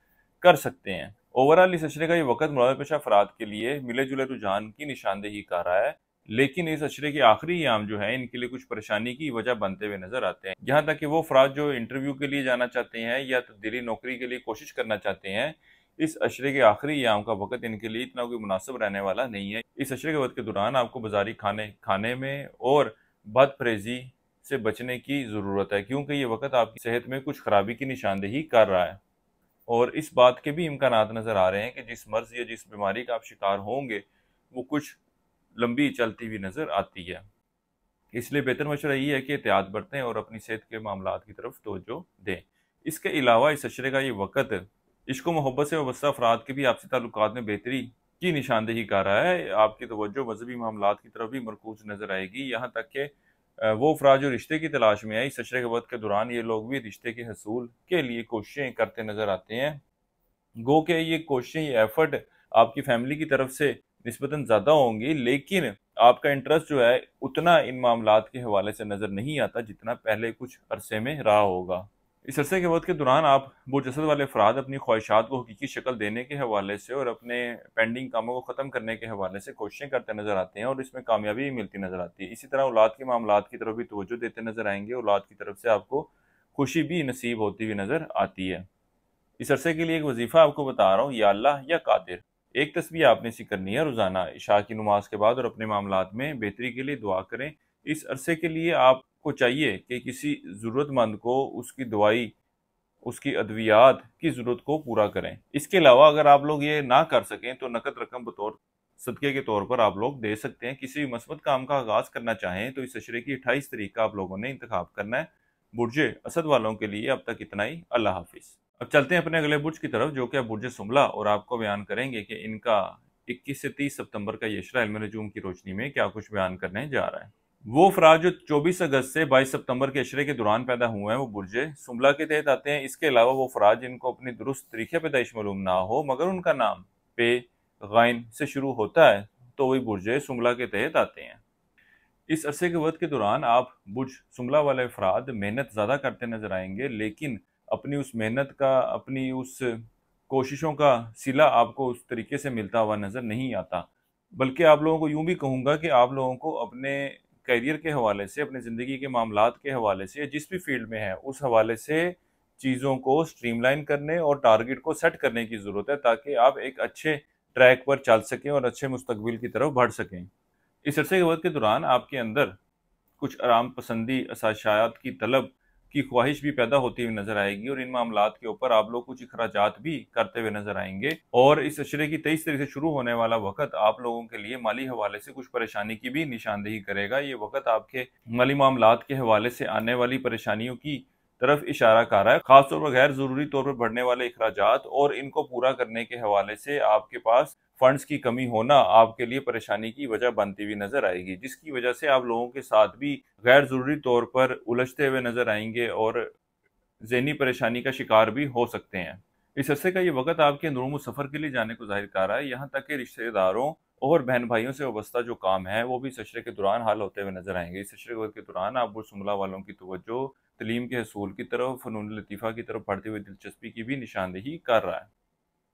कर सकते हैं। ओवरऑल इस अशरे का ये वक़्त मुराद पेशा अफराद के लिए मिले जुले रुझान की निशानदेही कर रहा है। लेकिन इस अशरे के आखिरी अयाम जो है इनके लिए कुछ परेशानी की वजह बनते हुए नजर आते हैं। यहाँ तक कि वो अफराद जो इंटरव्यू के लिए जाना चाहते हैं या तब्दीली नौकरी के लिए कोशिश करना चाहते हैं, इस अशरे के आखिरी अयाम का वक्त इनके लिए इतना कोई मुनासिब रहने वाला नहीं है। इस अशरे के वक्त के दौरान आपको बाजारी खाने खाने में और बद परहेजी से बचने की ज़रूरत है, क्योंकि ये वक्त आपकी सेहत में कुछ खराबी की निशानदेही कर रहा है। और इस बात के भी इम्कानात नज़र आ रहे हैं कि जिस मर्ज़ या जिस बीमारी का आप शिकार होंगे वो कुछ लंबी चलती हुई नज़र आती है। इसलिए बेहतर मशवरा ये है कि एहतियात बरतें और अपनी सेहत के मामलात की तरफ तवज्जो दें। इसके अलावा इस अशरे का ये वक़्त इश्क व मोहब्बत से वाबस्ता अफराद के भी आपसी ताल्लुकात में बेहतरी की निशानदेही कर रहा है। आपकी तवज्जो मज़हबी मामलात की तरफ भी मरकूज़ नज़र आएगी। यहाँ तक कि वो अफराद जो रिश्ते की तलाश में है, इस अशरे के वक़्त के दौरान ये लोग भी रिश्ते के हसूल के लिए कोशिशें करते नज़र आते हैं। गो के ये कोशिशें, ये एफर्ट आपकी फैमिली की तरफ से निस्बतन ज़्यादा होंगी, लेकिन आपका इंटरेस्ट जो है उतना इन मामलात के हवाले से नज़र नहीं आता जितना पहले कुछ अरसे में रहा होगा। इस अरसे के वक्त के दौरान आप बुजसद वाले अफराद अपनी ख्वाहिशात को हकीकी शक्ल देने के हवाले से और अपने पेंडिंग कामों को ख़त्म करने के हवाले से कोशिशें करते नज़र आते हैं और इसमें कामयाबी भी मिलती नज़र आती है। इसी तरह औलाद के मामलात की तरफ भी तवज्जो देते नज़र आएंगे। औलाद की तरफ से आपको खुशी भी नसीब होती हुई नज़र आती है। इस अरसे के लिए एक वजीफ़ा आपको बता रहा हूँ, या अल्लाह या कादिर। एक तस्बीह आपने सी करनी है रोज़ाना इशा की नमाज के बाद और अपने मामलात में बेहतरी के लिए दुआ करें। इस अरसे के लिए आपको चाहिए कि किसी ज़रूरतमंद को उसकी दवाई, उसकी अद्वियात की ज़रूरत को पूरा करें। इसके अलावा अगर आप लोग ये ना कर सकें तो नकद रकम बतौर सदक़े के तौर पर आप लोग दे सकते हैं। किसी भी मस्बत काम का आगाज़ करना चाहें तो इस अशरे की 28 तारीख का आप लोगों ने इंतखाब करना है। बुर्ज असद वालों के लिए अब तक इतना ही। अल्लाह हाफिज़। अब चलते हैं अपने अगले बुर्ज की तरफ, जो कि बुर्ज सुमला, और आपको बयान करेंगे कि इनका 21 से 30 सितंबर का ये इशरा इल्म नजूम की रोशनी में क्या कुछ बयान करने जा रहा है। वो अफराद जो 24 अगस्त से 22 सितंबर के इशरे के दौरान पैदा हुए हैं वो बुर्ज सुमला के तहत आते हैं। इसके अलावा वो अफराद जिनको अपनी दुरुस्त तरीके पैदाइश मालूम ना हो मगर उनका नाम पे गाइन से शुरू होता है तो वही बुर्ज सुमला के तहत आते हैं। इस अरसे के वक्त के दौरान आप बुर्ज सुमला वाले अफराद मेहनत ज़्यादा करते नजर आएंगे, लेकिन अपनी उस मेहनत का, अपनी उस कोशिशों का सिला आपको उस तरीके से मिलता हुआ नज़र नहीं आता। बल्कि आप लोगों को यूँ भी कहूँगा कि आप लोगों को अपने करियर के हवाले से, अपनी ज़िंदगी के मामलात के हवाले से, या जिस भी फील्ड में है उस हवाले से चीज़ों को स्ट्रीमलाइन करने और टारगेट को सेट करने की ज़रूरत है, ताकि आप एक अच्छे ट्रैक पर चल सकें और अच्छे मुस्तकबिल की तरफ बढ़ सकें। इस अरसे के वक्त के दौरान आपके अंदर कुछ आराम पसंदी, असाशायात की तलब की ख्वाहिश भी पैदा होती हुई नजर आएगी और इन मामलात के ऊपर आप लोग कुछ अखराजात भी करते हुए नजर आएंगे। और इस अशरे की 23 तारीख से शुरू होने वाला वक्त आप लोगों के लिए माली हवाले से कुछ परेशानी की भी निशानदेही करेगा। ये वक्त आपके माली मामलात के हवाले से आने वाली परेशानियों की तरफ इशारा कर रहा है। खासतौर पर गैर जरूरी तौर पर बढ़ने वाले अखराजात और इनको पूरा करने के हवाले से आपके पास फंड्स की कमी होना आपके लिए परेशानी की वजह बनती हुई नजर आएगी, जिसकी वजह से आप लोगों के साथ भी गैर जरूरी तौर पर उलझते हुए नजर आएंगे और ज़हनी परेशानी का शिकार भी हो सकते हैं। इस अरसे का ये वक्त आपके अंदरूनी सफ़र के लिए जाने को जाहिर कर रहा है। यहाँ तक कि रिश्तेदारों और बहन भाइयों से वाबस्ता जो काम है वो भी इस अशरे के दौरान हल होते हुए नजर आएंगे। इस अशरे के दौरान आप बुर्ज सुमला वालों की तवज्जो तलीम के हसूल की तरफ, फ़नून लतीफ़ा की तरफ बढ़ती हुई दिलचस्पी की भी निशानदेही कर रहा है।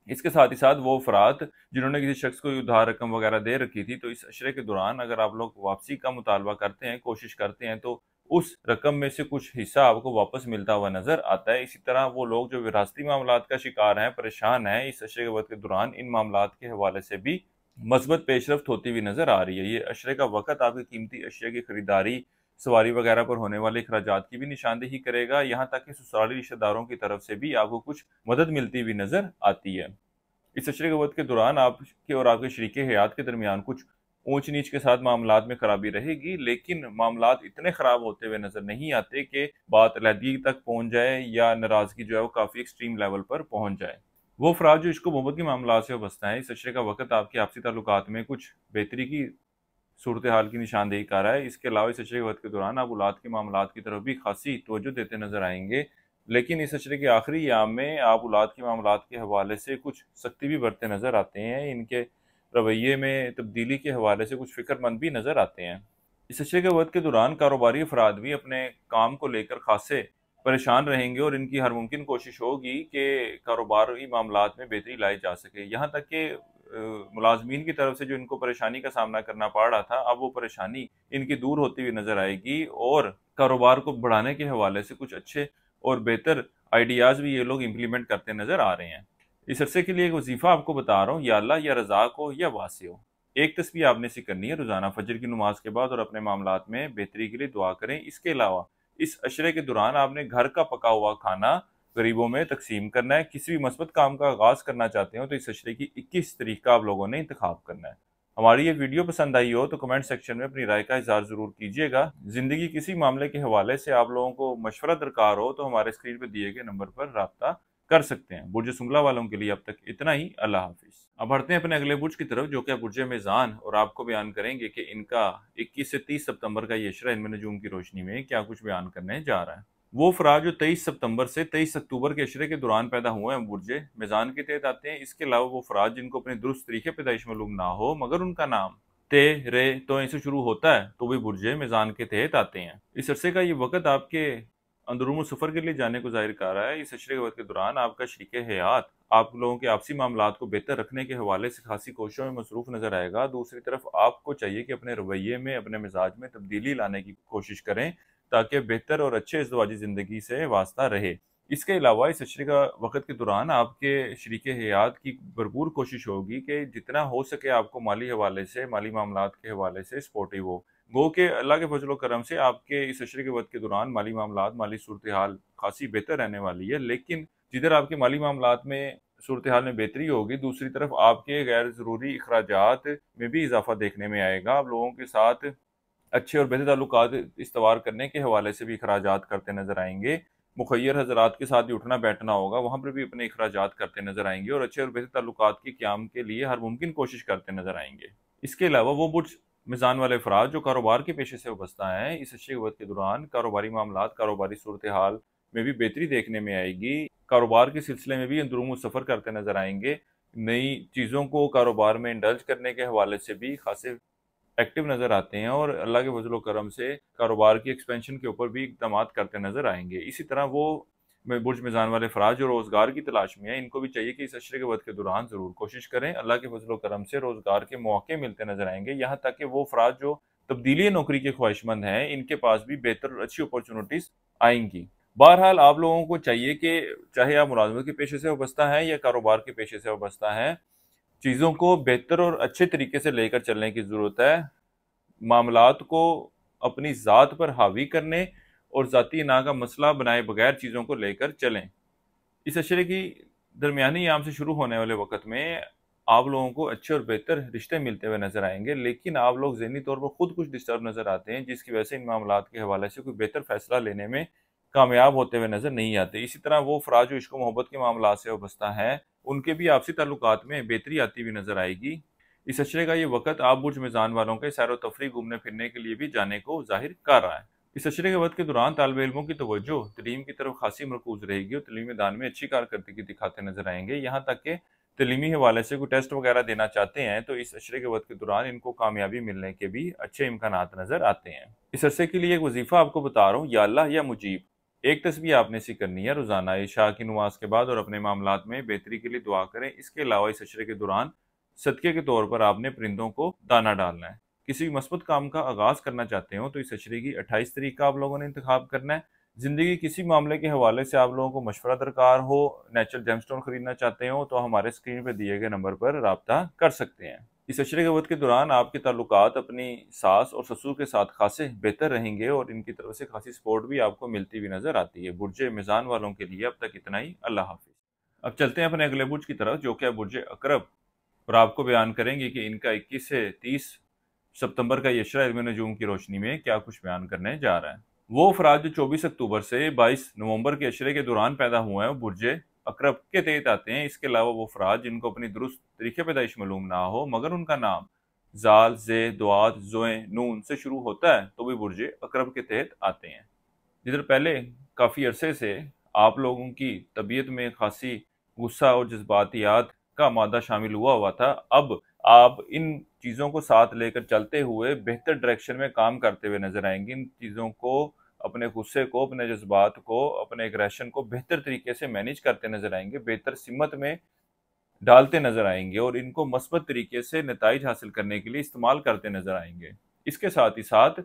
इसके साथ ही साथ वो अफराद जिन्होंने किसी शख्स को उधार रकम वगैरह दे रखी थी, तो इस अशरे के दौरान अगर आप लोग वापसी का मुतालबा करते हैं, कोशिश करते हैं, तो उस रकम में से कुछ हिस्सा आपको वापस मिलता हुआ नजर आता है। इसी तरह वो लोग जो विरासती मामलात का शिकार हैं, परेशान हैं, इस अशरे के वक्त के दौरान इन मामलात के हवाले से भी मस्बत पेशरफ्त होती हुई नजर आ रही है। ये अशरे का वक्त आपकी कीमती अशिया की खरीदारी, सवारी वगैरह पर होने वाले अखराजात की भी निशानदेही करेगा। यहाँ तक कि ससुराली रिश्तेदारों की तरफ से भी आपको कुछ मदद मिलती हुई नजर आती है। इस अशरे के वक्त के दौरान आपके और आपके शरीके हयात के दरमियान कुछ ऊंच नीच के साथ मामलात में खराबी रहेगी, लेकिन मामलात इतने खराब होते हुए नजर नहीं आते कि बात अलहदगी तक पहुंच जाए या नाराजगी जो है वो काफी एक्सट्रीम लेवल पर पहुंच जाए। वो अफराद जो इश्क मोहब्बत के मामलात से वाबस्ता है, इस अशरे का वक्त आपके आपसी ताल्लुकात में कुछ बेहतरी की सूरत हाल की निशानदेही कर रहा है। इसके अलावा इस अशरे के वक्त के दौरान आप औलाद के मामलात की तरफ भी खासी तवज्जो देते नजर आएंगे, लेकिन इस अशरे के आखिरी अयाम में आप औलाद के मामलात के हवाले से कुछ सख्ती भी बरते नजर आते हैं। इनके रवैये में तब्दीली के हवाले से कुछ फिक्रमंद भी नजर आते हैं। इस अशरे के वक्त के दौरान कारोबारी अफराद भी अपने काम को लेकर खासे परेशान रहेंगे और इनकी हर मुमकिन कोशिश होगी कि कारोबारी मामलात में बेहतरी लाई जा सके। यहाँ तक कि मुलाजमीन की तरफ से जो इनको परेशानी का सामना करना पड़ रहा था, अब वो परेशानी इनकी दूर होती हुई नजर आएगी और कारोबार को बढ़ाने के हवाले से कुछ अच्छे और बेहतर आइडियाज भी ये लोग इम्प्लीमेंट करते नजर आ रहे हैं। इस अरसे के लिए एक वजीफा आपको बता रहा हूँ, या अल्लाह या रज़ाक हो या वासी हो। एक तस्बीह आपने सी करनी है रोजाना फजर की नमाज के बाद और अपने मामलात में बेहतरी के लिए दुआ करें। इसके अलावा इस अशरे के दौरान आपने घर का पका हुआ खाना गरीबों में तकसीम करना है। किसी भी मस्बत काम का आगाज करना चाहते हो तो इस अशरे की 21 तारीख का आप लोगों ने इंतखाब करना है। हमारी ये वीडियो पसंद आई हो तो कमेंट सेक्शन में अपनी राय का इजहार जरूर कीजिएगा। जिंदगी किसी मामले के हवाले से आप लोगों को मशवरा दरकार हो तो हमारे स्क्रीन पर दिए गए नंबर पर राब्ता कर सकते हैं। बुर्ज सुंगला वालों के लिए अब तक इतना ही। अल्लाह हाफिज। अब बढ़ते हैं अपने अगले बुर्ज की तरफ, जो कि बुर्ज मेज़ान, और आपको बयान करेंगे कि इनका 21 से 30 सितंबर का ये इशरा इनमें नजूम की रोशनी में क्या कुछ बयान करने जा रहा है। वो अफराद जो 23 सितंबर से 23 अक्टूबर के इशरे के दौरान पैदा हुए हैं बुर्ज मेज़ान के तहत आते हैं। इसके अलावा वो अफराद जिनको अपने दुरुस्त तरीके पैदाइश मालूम ना हो मगर उनका नाम ते रे तो इनसे शुरू होता है तो भी बुर्ज मेज़ान के तहत आते हैं। इस अरसे का ये वक्त आपके अंदरूम सफर के लिए जाने को जाहिर कर रहा है। इस अशरे के वक्त के दौरान आपका शरीके हयात आप लोगों के आपसी मामलात को बेहतर रखने के हवाले से खासी कोशिशों में मसरूफ नजर आएगा। दूसरी तरफ आपको चाहिए कि अपने रवैये में, अपने मिजाज में तब्दीली लाने की कोशिश करें ताकि बेहतर और अच्छे इज़्दिवाजी ज़िंदगी से वास्ता रहे। इसके अलावा इस अशरे का वक्त के दौरान आपके शरीके हयात की भरपूर कोशिश होगी कि जितना हो सके आपको माली हवाले से, माली मामलात के हवाले से सपोर्टिव हो। गो के अल्लाह के फजल करम से आपके इस अशरे के वक्त के दौरान माली मामलात, माली सूरत हाल खासी बेहतर रहने वाली है। लेकिन जिधर आपके माली मामलात में सूरत हाल में बेहतरी होगी, दूसरी तरफ आपके गैर ज़रूरी अखराजात में भी इजाफा देखने में आएगा। आप लोगों के साथ अच्छे और बेहतर ताल्लुकात इस्तवार करने के हवाले से भी अखराजात करते नजर आएंगे। मुखय्यर हजरात के साथ भी उठना बैठना होगा, वहाँ पर भी अपने अखराजात करते नजर आएंगे और अच्छे और बेहतर ताल्लुकात के क़याम के लिए हर मुमकिन कोशिश करते नजर आएंगे। इसके अलावा वो बुर्ज मिज़ान वाले अफराद जो कारोबार के पेशे से वाबस्ता हैं, इस अशरे वक्त के दौरान कारोबारी मामलात, कारोबारी सूरत हाल में भी बेहतरी देखने में आएगी। कारोबार के सिलसिले में भी अंदरूम सफ़र करते नजर आएंगे। नई चीज़ों को कारोबार में इंडल्ज करने के हवाले से भी खासे एक्टिव नजर आते हैं और अल्लाह के फजल करम से कारोबार की एक्सपेंशन के ऊपर भी इकदाम करते नजर आएंगे। इसी तरह वो बुर्ज मिज़ान वाले अफराद जो रोज़गार की तलाश में है, इनको भी चाहिए कि इस अशरे के वक्त के दौरान ज़रूर कोशिश करें। अल्लाह के फजल करम से रोज़गार के मौके मिलते नजर आएंगे। यहाँ तक कि वो अफराद जो तब्दीली नौकरी के ख्वाहिशमंद हैं, इनके पास भी बेहतर और अच्छी अपॉर्चुनिटीज़ आएंगी। बहरहाल आप लोगों को चाहिए कि चाहे आप मुलाजमत के पेशे से वाबस्ता हैं या कारोबार के पेशे से वाबस्ता हैं, चीज़ों को बेहतर और अच्छे तरीके से लेकर चलने की ज़रूरत है। मामलात को अपनी ज़ात पर हावी करने और ज़ाती अना का मसला बनाए बगैर चीज़ों को लेकर चलें। इस अशरे की दरमियानी याम से शुरू होने वाले वक़्त में आप लोगों को अच्छे और बेहतर रिश्ते मिलते हुए नज़र आएंगे, लेकिन आप लोग ज़हनी तौर पर खुद कुछ डिस्टर्ब नज़र आते हैं, जिसकी वजह से इन मामलात के हवाले से कोई बेहतर फैसला लेने में कामयाब होते हुए नज़र नहीं आते। इसी तरह वो अफराद जो इश्क मोहब्बत के मामलात से वाबस्ता हैं, उनके भी आपसी ताल्लुकात में बेहतरी आती हुई नज़र आएगी। इस अशरे का ये वक्त आप बुर्ज मिज़ान वालों के सैर व तफरीह, घूमने फिरने के लिए भी जाने को जाहिर कर रहा है। इस अशरे के वक्त के दौरान तालिब इल्मों की तवज्जो तलीम की तरफ खासी मरकूज रहेगी और तलीमी मैदान में अच्छी कारकर्दगी दिखाते नजर आएंगे। यहाँ तक कि तलीमी हवाले से कोई टेस्ट वगैरह देना चाहते हैं तो इस अशरे के वक्त के दौरान इनको कामयाबी मिलने के भी अच्छे इम्कानात नजर आते हैं। इस अरसे के लिए एक वजीफा आपको बता रहा हूँ, या अल्लाह या मुजीब। एक तस्बीह आपने सी करनी है रोजाना इशा की नमाज के बाद और अपने मामलात में बेहतरी के लिए दुआ करें। इसके अलावा इस अशरे के दौरान सदके के तौर पर आपने परिंदों को दाना डालना है। किसी भी मस्बत काम का आगाज करना चाहते हो तो इस अशरे की 28 तारीख का आप लोगों ने इंतखाब करना है। जिंदगी किसी मामले के हवाले से आप लोगों को मशवरा दरकार हो, नेचुरल जेमस्टोन खरीदना चाहते हो तो हमारे स्क्रीन पर दिए गए नंबर पर राब्ता कर सकते हैं। इस अशरे के वक्त के दौरान आपके ताल्लुकात अपनी सास और ससुर के साथ खासे बेहतर रहेंगे और इनकी तरफ से खासी सपोर्ट भी आपको मिलती हुई नजर आती है। बुर्ज मिज़ान वालों के लिए अब तक इतना ही। अल्लाह हाफिज। अब चलते हैं अपने अगले बुर्ज की तरफ, जो कि बुर्ज अकरब, और आपको बयान करेंगे कि इनका 21 से 30 सितंबर का ये इशरा इल्म नजूम की रोशनी में क्या कुछ बयान करने जा रहा है। वो अफराद जो 24 अक्टूबर से 22 नवंबर के इशरे के दौरान पैदा हुए हैं, बुर्ज अकरब के तहत आते हैं। इसके अलावा वो अफराद जिनको अपनी दुरुस्त तरीके पैदाइश मालूम ना हो मगर उनका नाम जाल, जे, दुआत, जोए, नून से शुरू होता है तो भी बुर्ज अकरब के तहत आते हैं। जिधर पहले काफ़ी अरसे से आप लोगों की तबीयत में खासी गुस्सा और जज्बातियात का मादा शामिल हुआ था, अब आप इन चीज़ों को साथ लेकर चलते हुए बेहतर डायरेक्शन में काम करते हुए नजर आएंगे। इन चीज़ों को, अपने गुस्से को, अपने जज्बात को, अपने एग्रेशन को बेहतर तरीके से मैनेज करते नजर आएंगे, बेहतर सिमत में डालते नजर आएंगे और इनको मस्बत तरीके से नताइज हासिल करने के लिए इस्तेमाल करते नजर आएंगे। इसके साथ ही साथ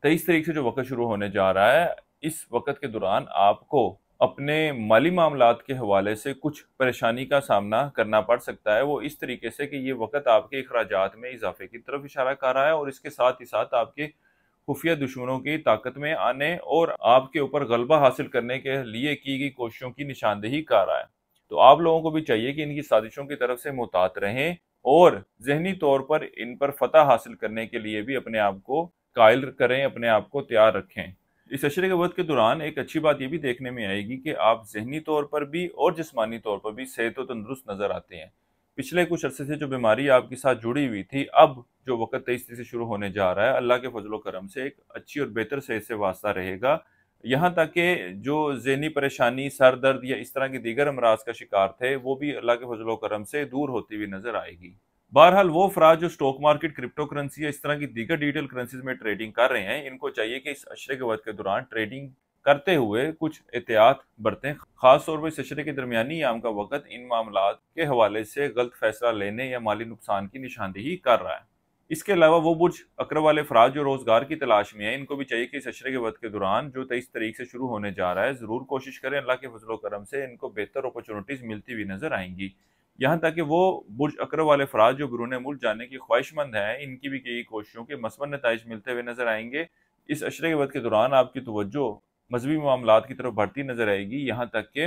23 तारीख से जो वक्त शुरू होने जा रहा है, इस वक्त के दौरान आपको अपने माली मामलात के हवाले से कुछ परेशानी का सामना करना पड़ सकता है। वो इस तरीके से कि ये वक्त आपके अखराजात में इजाफे की तरफ इशारा कर रहा है और इसके साथ ही साथ आपके खुफिया दुश्मनों की ताकत में आने और आपके ऊपर गलबा हासिल करने के लिए की गई कोशिशों की निशानदेही कर रहा है। तो आप लोगों को भी चाहिए कि इनकी साजिशों की तरफ से मुहतात रहें और जहनी तौर पर इन पर फतह हासिल करने के लिए भी अपने आप को कायल करें, अपने आप को तैयार रखें। इस अशरे के वक्त के दौरान एक अच्छी बात यह भी देखने में आएगी कि आप जहनी तौर पर भी और जिस्मानी तौर पर भी सेहत और तंदुरुस्त नजर आते हैं। पिछले कुछ अरसे से जो बीमारी आपके साथ जुड़ी हुई थी, अब जो वक्त 23 से शुरू होने जा रहा है, अल्लाह के फजलो करम से एक अच्छी और बेहतर सेहत से वास्ता रहेगा। यहाँ तक कि जो ज़हनी परेशानी, सर दर्द या इस तरह के दीगर अमराज का शिकार थे, वो भी अल्लाह के फजलो करम से दूर होती हुई नजर आएगी। बहरहाल वो अफराद जो स्टॉक मार्केट, क्रिप्टो करेंसी या इस तरह की दीगर डिजिटल करेंसीज में ट्रेडिंग कर रहे हैं, इनको चाहिए कि इस अशरे के वक्त के दौरान ट्रेडिंग करते हुए कुछ एहतियात बरतें। खास तौर पर इस अशरे के दरमियानी याम का वक्त इन मामलात के हवाले से गलत फैसला लेने या माली नुकसान की निशानदेही कर रहा है। इसके अलावा वो बुर्ज अकरब वाले अफराद जो रोजगार की तलाश में है, इनको भी चाहिए कि इस अशरे के वक्त के दौरान जो 23 तारीख से शुरू होने जा रहा है, जरूर कोशिश करें। अल्लाह के फजलो करम से इनको बेहतर अपॉर्चुनिटीज मिलती हुई नजर आएंगी। यहाँ तक कि वो बुर्ज अकरब वाले अफराद जो बिरून मुल्क जाने की ख्वाहिशमंद हैं, इनकी भी कई कोशिशों के मसबत नताइज मिलते हुए नजर आएंगे। इस अशरे के वक्त के दौरान आपकी तवज्जो मजहबी मामलात की तरफ बढ़ती नजर आएगी। यहाँ तक कि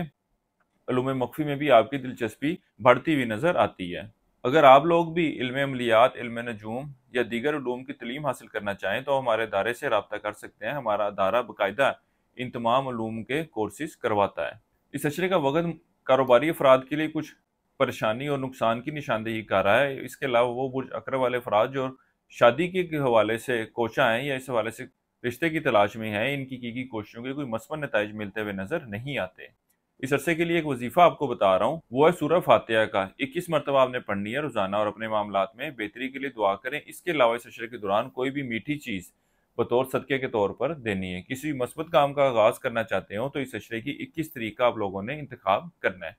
उलूम मख्फी में भी आपकी दिलचस्पी बढ़ती हुई नजर आती है। अगर आप लोग भी इल्म अमलियात, इल्म नजूम या दीगर उलूम की तलीम हासिल करना चाहें तो हमारे अदारे से रब्ता कर सकते हैं। हमारा अदारा बाकायदा इन तमाम उलूम के कोर्सेज करवाता है। इस अशरे का वक्त कारोबारी अफराद के लिए कुछ परेशानी और नुकसान की निशानदेही कर रहा है। इसके अलावा वो बुर्ज अकरब वाले अफराद जो शादी के हवाले से कोशा हैं या इस हवाले से रिश्ते की तलाश में हैं, इनकी की कोशिशों के कोई मस्बत नताइज मिलते हुए नजर नहीं आते। इस अरसे के लिए एक वजीफा आपको बता रहा हूँ, वो है सूरह फातिहा का 21 मरतबा आपने पढ़नी है रोजाना और अपने मामलात में बेहतरी के लिए दुआ करें। इसके अलावा इस अशरे के दौरान कोई भी मीठी चीज बतौर सदके के तौर पर देनी है। किसी भी मस्बत काम का आगाज करना चाहते हो तो इस अशरे की 21 तारीख का आप लोगों ने इंतखाब करना है।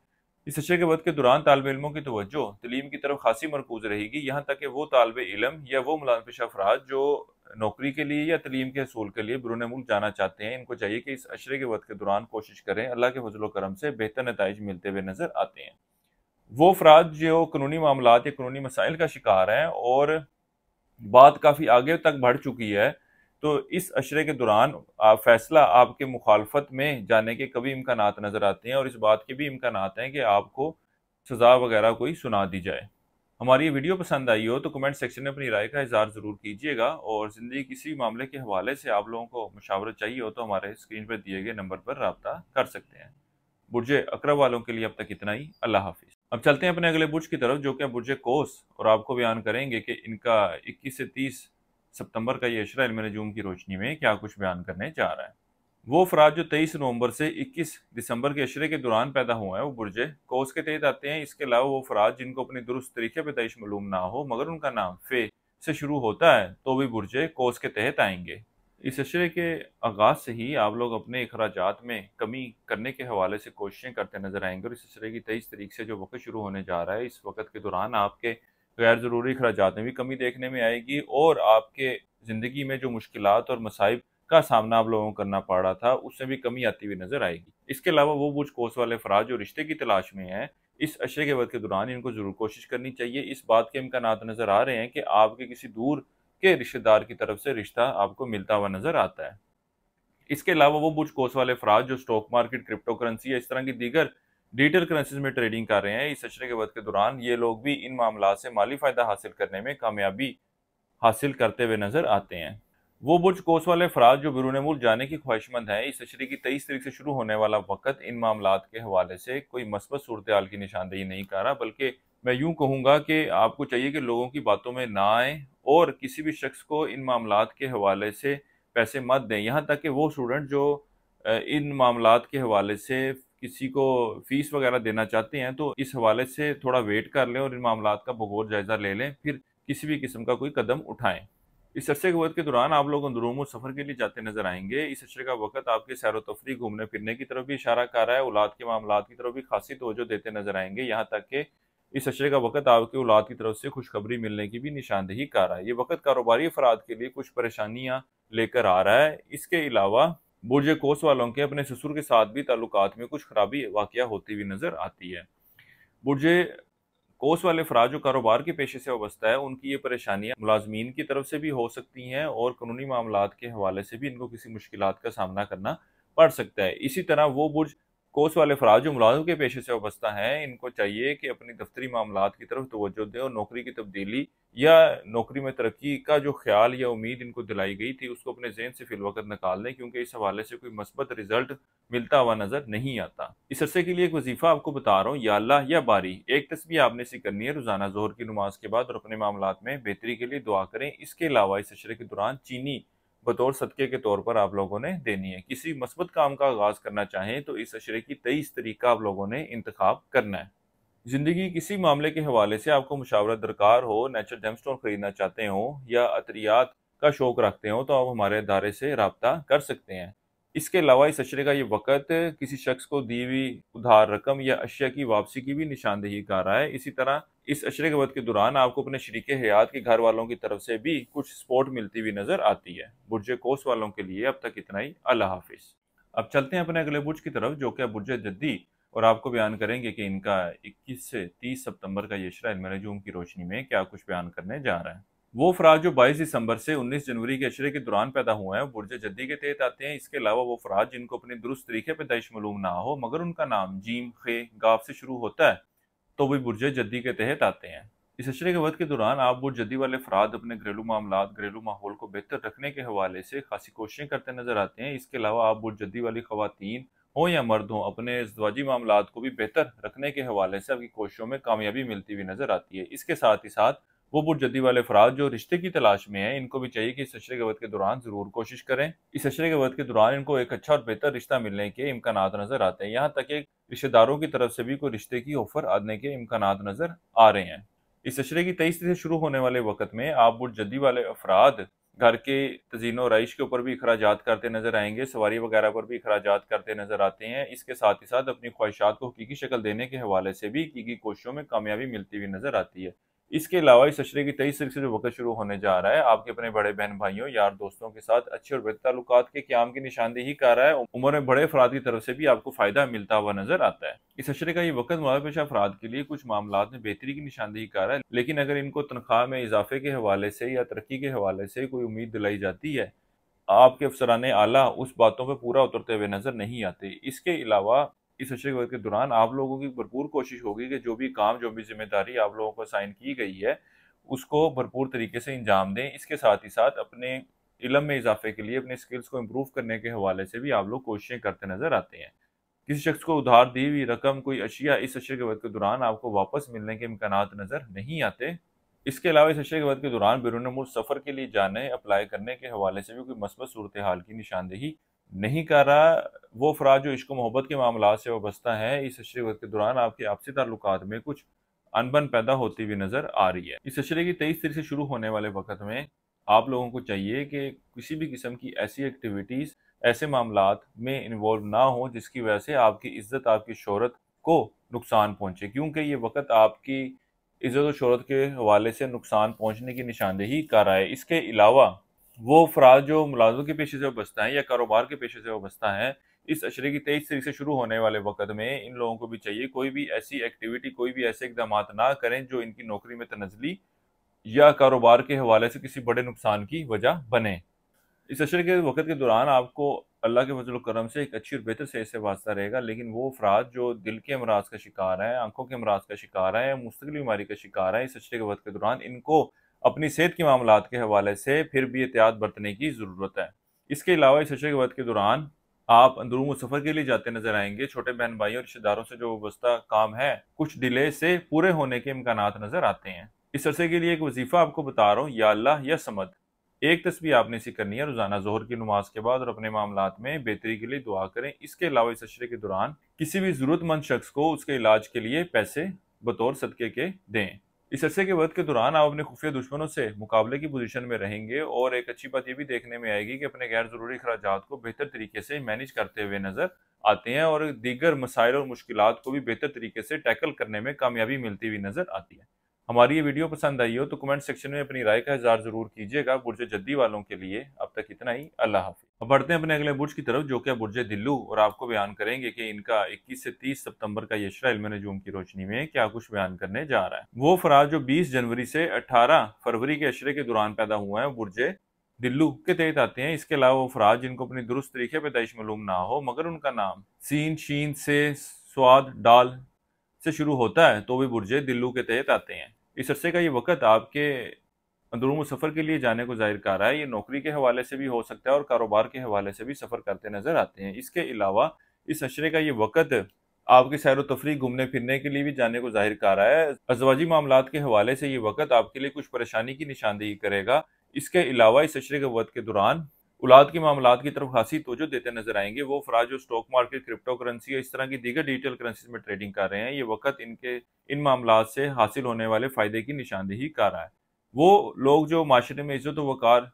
इस अशरे के वक्त के दौरान तालिब इल्मों की तवज्जो तलीम की तरफ खासी मरकूज रहेगी। यहाँ तक कि वो तालिब इल्म या वो मुलानफिश अफराद जो नौकरी के लिए या तलीम के हसूल के लिए बिरून मुल्क जाना चाहते हैं, इनको चाहिए कि इस अशरे के वक्त के दौरान कोशिश करें। अल्लाह के फजलो करम से बेहतर नताइज मिलते हुए नजर आते हैं। वो अफराद जो कानूनी मामलात या कानूनी मसाइल का शिकार हैं और बात काफ़ी आगे तक बढ़ चुकी है, तो इस अशरे के दौरान फैसला आपके मुखालफत में जाने के कभी इम्कानात नज़र आते हैं और इस बात के भी इम्कानात हैं कि आपको सज़ा वगैरह कोई सुना दी जाए। हमारी ये वीडियो पसंद आई हो तो कमेंट सेक्शन में अपनी राय का इज़हार ज़रूर कीजिएगा और ज़िंदगी किसी भी मामले के हवाले से आप लोगों को मशावरत चाहिए हो तो हमारे स्क्रीन पर दिए गए नंबर पर रब्ता कर सकते हैं। बुर्ज अकरब वालों के लिए अब तक इतना ही। अल्लाह हाफिज़। अब चलते हैं अपने अगले बुर्ज की तरफ जो कि बुर्ज कोस, और आपको बयान करेंगे कि इनका 21 से 30 सितंबर का ये अशरा इल्म नजूम की रोशनी में क्या कुछ बयान करने जा रहा है। वो अफराद जो 23 नवंबर से 21 दिसंबर के अशरे के दौरान पैदा हुए हैं वो बुर्ज कोस के तहत आते हैं। इसके अलावा वो अफराद जिनको अपनी दुरुस्त तरीके पैदाइश मालूम ना हो मगर उनका नाम फे से शुरू होता है तो भी बुर्ज कोस के तहत आएंगे। इस अशरे के आगाज से ही आप लोग अपने अखराजात में कमी करने के हवाले से कोशिशें करते नजर आएंगे और इस अशरे की 23 तारीख से जो वक्त शुरू होने जा रहा है, इस वक्त के दौरान आपके गैर ज़रूरी अखराजात में भी कमी देखने में आएगी और आपके ज़िंदगी में जो मुश्किलात और मसाइब का सामना आप लोगों को करना पड़ रहा था उससे भी कमी आती हुई नजर आएगी। इसके अलावा वो बुर्ज कोस वाले अफराद जो रिश्ते की तलाश में हैं, इस अशरे के वक्त के दौरान इनको जरूर कोशिश करनी चाहिए। इस बात के इम्कानात नजर आ रहे हैं कि आपके किसी दूर के रिश्तेदार की तरफ से रिश्ता आपको मिलता हुआ नजर आता है। इसके अलावा वो बुर्ज कोस वाले अफराद जो स्टॉक मार्केट, क्रिप्टो करेंसी या इस तरह की दीगर डिजिटल करेंसीज में ट्रेडिंग कर रहे हैं, इस अशरे के वक्त के दौरान ये लोग भी इन मामला से माली फायदा हासिल करने में कामयाबी हासिल करते हुए नजर आते हैं। वो बुर्ज कोस वाले अफराद जो बिरून मुल्क जाने की ख्वाहिशमंद हैं, इस अशरे की 23 तारीख से शुरू होने वाला वक्त इन मामलात के हवाले से कोई मस्बत सूरत हाल की निशानदेही नहीं कर रहा, बल्कि मैं यूं कहूँगा कि आपको चाहिए कि लोगों की बातों में ना आए और किसी भी शख्स को इन मामलात के हवाले से पैसे मत दें। यहाँ तक कि वो स्टूडेंट जो इन मामलात के हवाले से किसी को फीस वगैरह देना चाहते हैं तो इस हवाले से थोड़ा वेट कर लें और इन मामलात का बगौर जायज़ा ले लें, फिर किसी भी किस्म का कोई कदम उठाएं। इस अरसे के वक्त के दौरान आप लोग अंदरूनी सफ़र के लिए जाते नजर आएंगे। इस अरसे का वक्त आपके सैर व तफरी, घूमने फिरने की तरफ भी इशारा कर रहा है। औलाद के मामलात की तरफ भी खासी तवज्जो देते नजर आएंगे। यहाँ तक कि इस अशरे का वक़्त आपकी औलाद की तरफ से खुशखबरी मिलने की भी निशानदेही कर रहा है। ये वक़्त कारोबारी अफराद के लिए कुछ परेशानियाँ लेकर आ रहा है। इसके अलावा बुर्ज कौस वालों के अपने ससुर के साथ भी ताल्लुकात में कुछ खराबी वाक़या होती हुई नज़र आती है। बुर्ज कोर्स वाले अफराद जो कारोबार के पेशे से वाबस्ता है, उनकी ये परेशानियाँ मुलाजमीन की तरफ से भी हो सकती हैं और कानूनी मामलात के हवाले से भी इनको किसी मुश्किलात का सामना करना पड़ सकता है। इसी तरह वो बुर्ज कोर्स वाले अफराद जो मुलाजिम के पेशे से वाबस्ता हैं, इनको चाहिए कि अपनी दफ्तरी मामलात की तरफ तवज्जो दें और नौकरी की तब्दीली या नौकरी में तरक्की का जो ख्याल या उम्मीद इनको दिलाई गई थी, उसको अपने ज़हन से फिलवक़्त निकाल दें, क्योंकि इस हवाले से कोई मस्बत रिज़ल्ट मिलता हुआ नज़र नहीं आता। इस अरसे के लिए एक वजीफ़ा आपको बता रहा हूँ, या अल्लाह या बारी, एक तस्बीह आपने सी करनी है रोज़ाना ज़ोहर की नमाज के बाद और अपने मामलात में बेहतरी के लिए दुआ करें। इसके अलावा इस अशरे के दौरान चीनी बतौर सदक़े के तौर पर आप लोगों ने देनी है। किसी मस्बत काम का आगाज़ करना चाहें तो इस अशरे की 23 तरीका आप लोगों ने इंतखाब करना है। ज़िंदगी किसी मामले के हवाले से आपको मुशावरत दरकार हो, नेचुरल जेमस्टोन खरीदना चाहते हो या अतरियात का शौक रखते हो, तो आप हमारे अदारे से राब्ता कर सकते हैं। इसके अलावा इस अशरे का ये वक़्त किसी शख्स को दी हुई उधार रकम या अशिया की वापसी की भी निशानदेही कर रहा है। इसी तरह इस अशरे के वक़्त के दौरान आपको अपने शरीके हयात के घर वालों की तरफ से भी कुछ सपोर्ट मिलती हुई नज़र आती है। बुर्ज कौस वालों के लिए अब तक इतना ही। अल्लाह हाफ़िज़। अब चलते हैं अपने अगले बुर्ज की तरफ, जो कि बुर्ज जद्दी, और आपको बयान करेंगे कि इनका 21 से 30 सितंबर का ये इशरा इल्म नजूम की रोशनी में क्या कुछ बयान करने जा रहा है। वो अफराद जो 22 दिसंबर से 19 जनवरी के अशरे के दौरान पैदा हुए हैं, बुर्ज जद्दी के तहत आते हैं। इसके अलावा वो अफराद जिनको अपने दुरुस्त तरीके पैदाइश मालूम ना हो, मगर उनका नाम जीम, खे, गाफ से शुरू होता है, तो भी बुर्ज जद्दी के तहत आते हैं। इस अशरे के वक्त के दौरान आप बुर्ज जद्दी वाले अफराद अपने घरेलू मामलात, घरेलू माहौल को बेहतर रखने के हवाले से खासी कोशिशें करते नजर आते हैं। इसके अलावा आप बुर्ज जद्दी वाली खवातीन हो या मर्द हो, अपने ज़वाजी मामलात को भी बेहतर रखने के हवाले से आपकी कोशिशों में कामयाबी मिलती हुई नजर आती है। इसके साथ ही साथ वो बुर्ज जद्दी वाले अफराद जो रिश्ते की तलाश में हैं, इनको भी चाहिए कि इस अशरे के वक्त के दौरान ज़रूर कोशिश करें। इस अशरे के वक्त के दौरान इनको एक अच्छा और बेहतर रिश्ता मिलने के इम्कानात नजर आते हैं। यहाँ तक कि रिश्तेदारों की तरफ से भी कोई रिश्ते की ऑफर आने के इम्कानात नजर आ रहे हैं। इस अशरे की 23 से शुरू होने वाले वक्त में आप बुर्ज जद्दी वाले अफराद घर के तज़ीनो रईश के ऊपर भी अखराजात करते नजर आएंगे, सवारी वगैरह पर भी अखराजात करते नजर आते हैं। इसके साथ ही साथ अपनी ख्वाहिशात को हकीकी शक्ल देने के हवाले से भी हकीकी कोशिशों में कामयाबी मिलती हुई नजर आती है। इसके अलावा इस अशरे की 23 तारीख से जो वक्त शुरू होने जा रहा है, आपके अपने बड़े बहन भाइयों, यार दोस्तों के साथ अच्छे और बेहतर ताल्लुकात के क़याम की निशानदेही कर रहा है। उम्र में बड़े अफराद की तरफ से भी आपको फायदा मिलता हुआ नजर आता है। इस अशरे का ये वक्त मुआविजा अफराद के लिए कुछ मामलात में बेहतरी की निशानदेही कर रहा है, लेकिन अगर इनको तनख्वाह में इजाफे के हवाले से या तरक्की के हवाले से कोई उम्मीद दिलाई जाती है, आपके अफसरान आला उस बातों पर पूरा उतरते हुए नजर नहीं आते। इसके अलावा इस अशरे के दौरान आप लोगों की भरपूर कोशिश होगी कि जो भी काम, जो भी जिम्मेदारी आप लोगों को साइन की गई है, उसको भरपूर तरीके से अंजाम दें। इसके साथ ही साथ अपने इल्म में इजाफे के लिए, अपने स्किल्स को इम्प्रूव करने के हवाले से भी आप लोग कोशिशें करते नजर आते हैं। किसी शख्स को उधार दी हुई रकम, कोई अशिया इस अशरे के वक्त के दौरान आपको वापस मिलने के इम्कानात नजर नहीं आते। इसके अलावा इस अशरे के वक्त के दौरान बैरून मुल्क सफ़र के लिए जाने, अप्लाई करने के हवाले से भी कोई मस्बत सूरत हाल की निशानदेही नहीं कर रहा। वो अफराद जो इश्क मोहब्बत के मामला से वाबस्ता है, इस अशरे के वक्त के दौरान आपके आपसी ताल्लुकात में कुछ अनबन पैदा होती हुई नजर आ रही है। इस अशरे की 23 तारीख से शुरू होने वाले वक्त में आप लोगों को चाहिए कि किसी भी किस्म की ऐसी एक्टिविटीज़, ऐसे मामलात में इन्वॉल्व ना हो जिसकी वजह से आपकी इज्जत, आपकी शोहरत को नुकसान पहुंचे, क्योंकि ये वक्त आपकी इज्जत और शोहरत के हवाले से नुकसान पहुंचने की निशानदेही कर रहा है। इसके अलावा वो अफराद जो मुलाजमत के पेशे से वाबस्ता हैं या कारोबार के पेशे से वाबस्ता हैं, इस अशरे की 23 तारीख से शुरू होने वाले वक्त में इन लोगों को भी चाहिए कोई भी ऐसी एक्टिविटी, कोई भी ऐसे इकदाम ना करें जो इनकी नौकरी में तनज़ली या कारोबार के हवाले से किसी बड़े नुकसान की वजह बने। इस अशरे के वक्त के दौरान आपको अल्लाह के फजल करम से एक अच्छी और बेहतर सेहत से वास्ता रहेगा, लेकिन वो अफराद जो दिल के अमराज का शिकार हैं, आंखों के अमराज का शिकार हैं, मुस्तकिल बीमारी का शिकार है, इस अशरे के वक्त के दौरान इनको अपनी सेहत के मामलात के हवाले से फिर भी एहतियात बरतने की ज़रूरत है। इसके अलावा इस अशरे के वक्त के दौरान आप अंदरूनी सफ़र के लिए जाते नजर आएंगे। छोटे बहन भाइयों और रिश्तेदारों से जो वाबस्ता काम है, कुछ डिले से पूरे होने के इम्कानात नजर आते हैं। इस अरसे के लिए एक वजीफ़ा आपको बता रहा हूँ, या अल्लाह या समद, एक तस्बीह आपने सी करनी है रोज़ाना ज़ोहर की नमाज के बाद और अपने मामलात में बेहतरी के लिए दुआ करें। इसके अलावा इस अशरे के दौरान किसी भी ज़रूरतमंद शख्स को उसके इलाज के लिए पैसे बतौर सदक़े के दें। इस अरसे के वक्त के दौरान आप अपने खुफिया दुश्मनों से मुकाबले की पोजीशन में रहेंगे और एक अच्छी बात ये भी देखने में आएगी कि अपने गैर जरूरी अखराजात को बेहतर तरीके से मैनेज करते हुए नजर आते हैं और दीगर मसाइल और मुश्किलात को भी बेहतर तरीके से टैकल करने में कामयाबी मिलती हुई नजर आती है। हमारी ये वीडियो पसंद आई हो तो कमेंट सेक्शन में अपनी राय का इज़हार जरूर कीजिएगा। बुर्ज जद्दी वालों के लिए अब तक इतना ही। अल्लाह हाफिज। अब बढ़ते हैं अपने अगले बुर्ज की तरफ जो कि बुर्ज दिल्लू, और आपको बयान करेंगे कि इनका 21 से 30 सितंबर का यशरा इल्म नजूम की रोशनी में क्या कुछ बयान करने जा रहा है। वो फराज जो 20 जनवरी से 18 फरवरी के अशरे के दौरान पैदा हुए हैं बुर्ज दिल्लू के तहत आते हैं। इसके अलावा वो फराज जिनको अपनी दुरुस्त तरीके पैदाइश मालूम ना हो मगर उनका नाम सीन शीन से स्वाद डाल से शुरू होता है तो भी बुर्ज दिल्लू के तहत आते हैं। इस अरसे का ये वक्त आपके अंदरूनी सफ़र के लिए जाने को जाहिर कर रहा है। ये नौकरी के हवाले से भी हो सकता है और कारोबार के हवाले से भी सफ़र करते नजर आते हैं। इसके अलावा इस अशरे का ये वक्त आपके सैर तफरी घूमने फिरने के लिए भी जाने को जाहिर कर रहा है। अजवाजी मामलात के हवाले से ये वक्त आपके लिए कुछ परेशानी की निशानदेही करेगा। इसके अलावा इस अशरे के वक्त के दौरान औलाद के मामलात की तरफ खासी तवज्जो देते नजर आएंगे। वो अफराद जो स्टॉक मार्केट, क्रिप्टो करेंसी या इस तरह की दीगर डिजिटल करेंसी में ट्रेडिंग कर रहे हैं, ये वक्त इन मामलात से हासिल होने वाले फायदे की निशानदेही कर रहा है। वो लोग जो माशरे में इज्जत वकार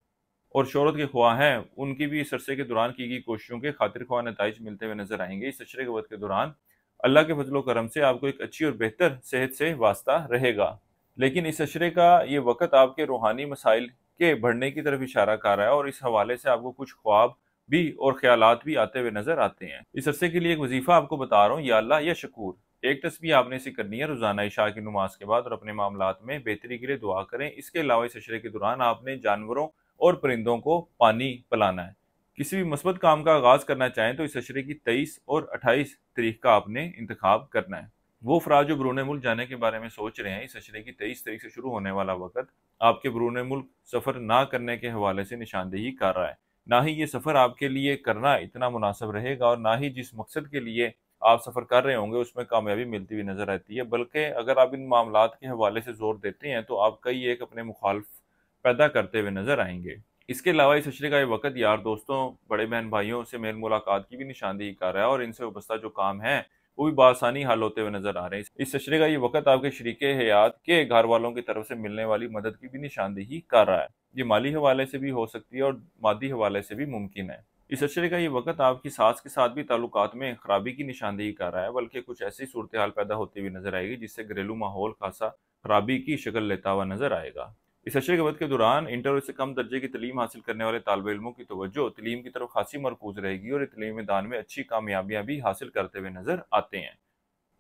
और शोहरत के ख्वाह हैं, उनकी भी इस अरसे के दौरान की गई कोशिशों के खातिर ख्वाह नताइज मिलते हुए नजर आएंगे। इस अशरे के वक्त के दौरान अल्लाह के फजलो करम से आपको एक अच्छी और बेहतर सेहत से वास्ता रहेगा। लेकिन इस अशरे का ये वक्त आपके रूहानी मसाइल के बढ़ने की तरफ इशारा कर रहा है और इस हवाले से आपको कुछ ख्वाब भी और ख्यालात भी आते हुए नजर आते हैं। इस अरसे के लिए एक वजीफा आपको बता रहा हूँ, या अल्लाह या शकूर। एक तस्बीह आपने इसे करनी है रोजाना इशा की नमाज के बाद और अपने मामलात में बेहतरी के लिए दुआ करें। इसके अलावा इस अशरे के दौरान आपने जानवरों और परिंदों को पानी पिलाना है। किसी भी मस्बत काम का आगाज करना चाहें तो इस अशरे की 23 और 28 तारीख का आपने इंतखाब करना है। वो अफराद जो बरूने मुल्क जाने के बारे में सोच रहे हैं, इस अशरे की 23 तारीख से शुरू होने वाला वक्त आपके बरूने मुल्क सफ़र ना करने के हवाले से निशानदेही कर रहा है। ना ही ये सफ़र आपके लिए करना इतना मुनासिब रहेगा और ना ही जिस मकसद के लिए आप सफ़र कर रहे होंगे उसमें कामयाबी मिलती हुई नजर आती है। बल्कि अगर आप इन मामलात के हवाले से जोर देते हैं तो आप कई एक अपने मुखालफ पैदा करते हुए नजर आएंगे। इसके अलावा इस अशरे का ये वक्त यार दोस्तों, बड़े बहन भाइयों से मेल मुलाकात की भी निशानदेही कर रहा है और इनसे वाबस्ता जो काम है वो भी बआसानी हल होते हुए नजर आ रहे हैं। इस अशरे का ये वक्त आपके शरीके हयात के घर वालों की तरफ से मिलने वाली मदद की भी निशानदेही कर रहा है। ये माली हवाले से भी हो सकती है और मादी हवाले से भी मुमकिन है। इस अशरे का ये वक्त आपकी सास के साथ भी ताल्लुकात में खराबी की निशानदेही कर रहा है, बल्कि कुछ ऐसी सूरत हाल पैदा होती हुई नजर आएगी जिससे घरेलू माहौल खासा खराबी की शक्ल लेता हुआ नजर आएगा। इस अशरे के वक्त के दौरान इंटर से कम दर्जे की तलीम हासिल करने वाले तालिब इल्मों की तवज्जो तलीम की तरफ खासी मरकूज रहेगी और तलीम दान में अच्छी कामयाबियां भी हासिल करते हुए नजर आते हैं।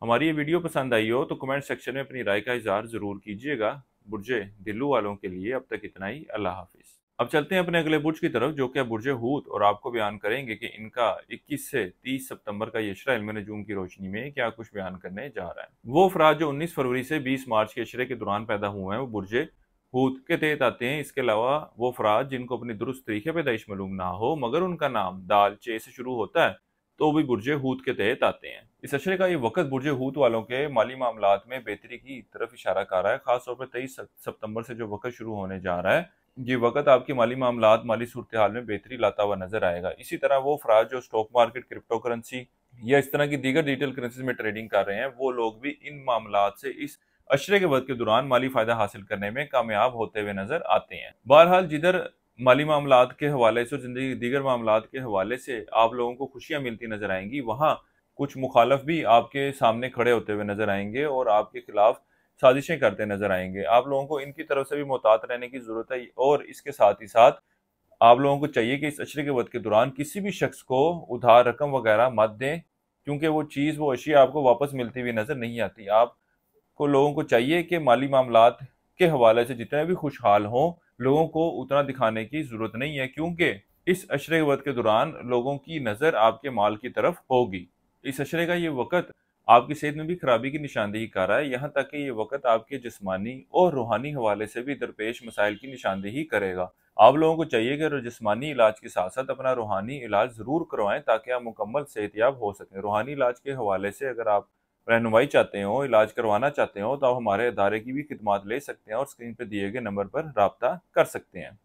हमारी ये वीडियो पसंद आई हो तो कमेंट सेक्शन में अपनी राय का इज़हार जरूर कीजिएगा। बुर्ज दिल्लू वालों के लिए अब तक इतना ही। अल्लाह हाफिज। अब चलते हैं अपने अगले बुर्ज की तरफ जो कि बुर्ज हूत, और आपको बयान करेंगे कि इनका 21 से 30 सितंबर का यशरा इल्म नजूम की रोशनी में क्या कुछ बयान करने जा रहा है। वो अफराद जो 19 फरवरी से 20 मार्च के अशरे के दौरान पैदा हुए हैं वो बुर्ज हूत के तहत आते हैं। इसके अलावा वो अफराद जिनको अपनी दुरुस्त तरीके पैदाइश मालूम ना हो मगर उनका नाम दाल चे से शुरू होता है तो भी बुर्ज हूत के तहत आते हैं। इस अशरे का ये वक्त बुर्ज हूत वालों के माली मामलात में बेहतरी की तरफ इशारा कर रहा है। खासतौर पर 23 सितंबर से जो वक्त शुरू होने जा रहा है, ये वक्त आपके माली मामलात, माली सूरत हाल में बेहतरी लाता हुआ नजर आएगा। इसी तरह वो अफराद जो स्टॉक मार्केट, क्रिप्टो करेंसी या इस तरह की दीगर डिजिटल करेंसी में ट्रेडिंग कर रहे हैं, वो लोग भी इन मामलात से इस अशरे के वक्त के दौरान माली फायदा हासिल करने में कामयाब होते हुए नजर आते हैं। बहरहाल जिधर माली मामलात के हवाले से और जिंदगी के दीगर मामलात के हवाले से आप लोगों को खुशियां मिलती नजर आएंगी, वहाँ कुछ मुखालफ भी आपके सामने खड़े होते हुए नजर आएंगे और आपके खिलाफ साजिशें करते नजर आएंगे। आप लोगों को इनकी तरफ से भी मोहतात रहने की जरूरत है और इसके साथ ही साथ आप लोगों को चाहिए कि इस अशरे के वक्त के दौरान किसी भी शख्स को उधार रकम वगैरह मत दें, क्योंकि वो चीज़, वो अशिया आपको वापस मिलती हुई नजर नहीं आती। आपको लोगों को चाहिए कि माली मामलात के हवाले से जितने भी खुशहाल हों, लोगों को उतना दिखाने की जरूरत नहीं है, क्योंकि इस अशरे के वक्त के दौरान लोगों की नज़र आपके माल की तरफ होगी। इस अशरे का ये वक्त आपकी सेहत में भी खराबी की निशानदेही कर रहा है, यहाँ तक कि ये वक्त आपके जिस्मानी और रूहानी हवाले से भी दरपेश मसाइल की निशानदेही करेगा। आप लोगों को चाहिए कि जिस्मानी इलाज के साथ साथ अपना रूहानी इलाज ज़रूर करवाएं ताकि आप मुकम्मल सेहतयाब हो सकें। रूहानी इलाज के हवाले से अगर आप रहनुमाई चाहते हो, इलाज करवाना चाहते हो, तो आप हमारे अदारे की भी खिदमात ले सकते हैं और स्क्रीन पर दिए गए नंबर पर रब्ता कर सकते हैं।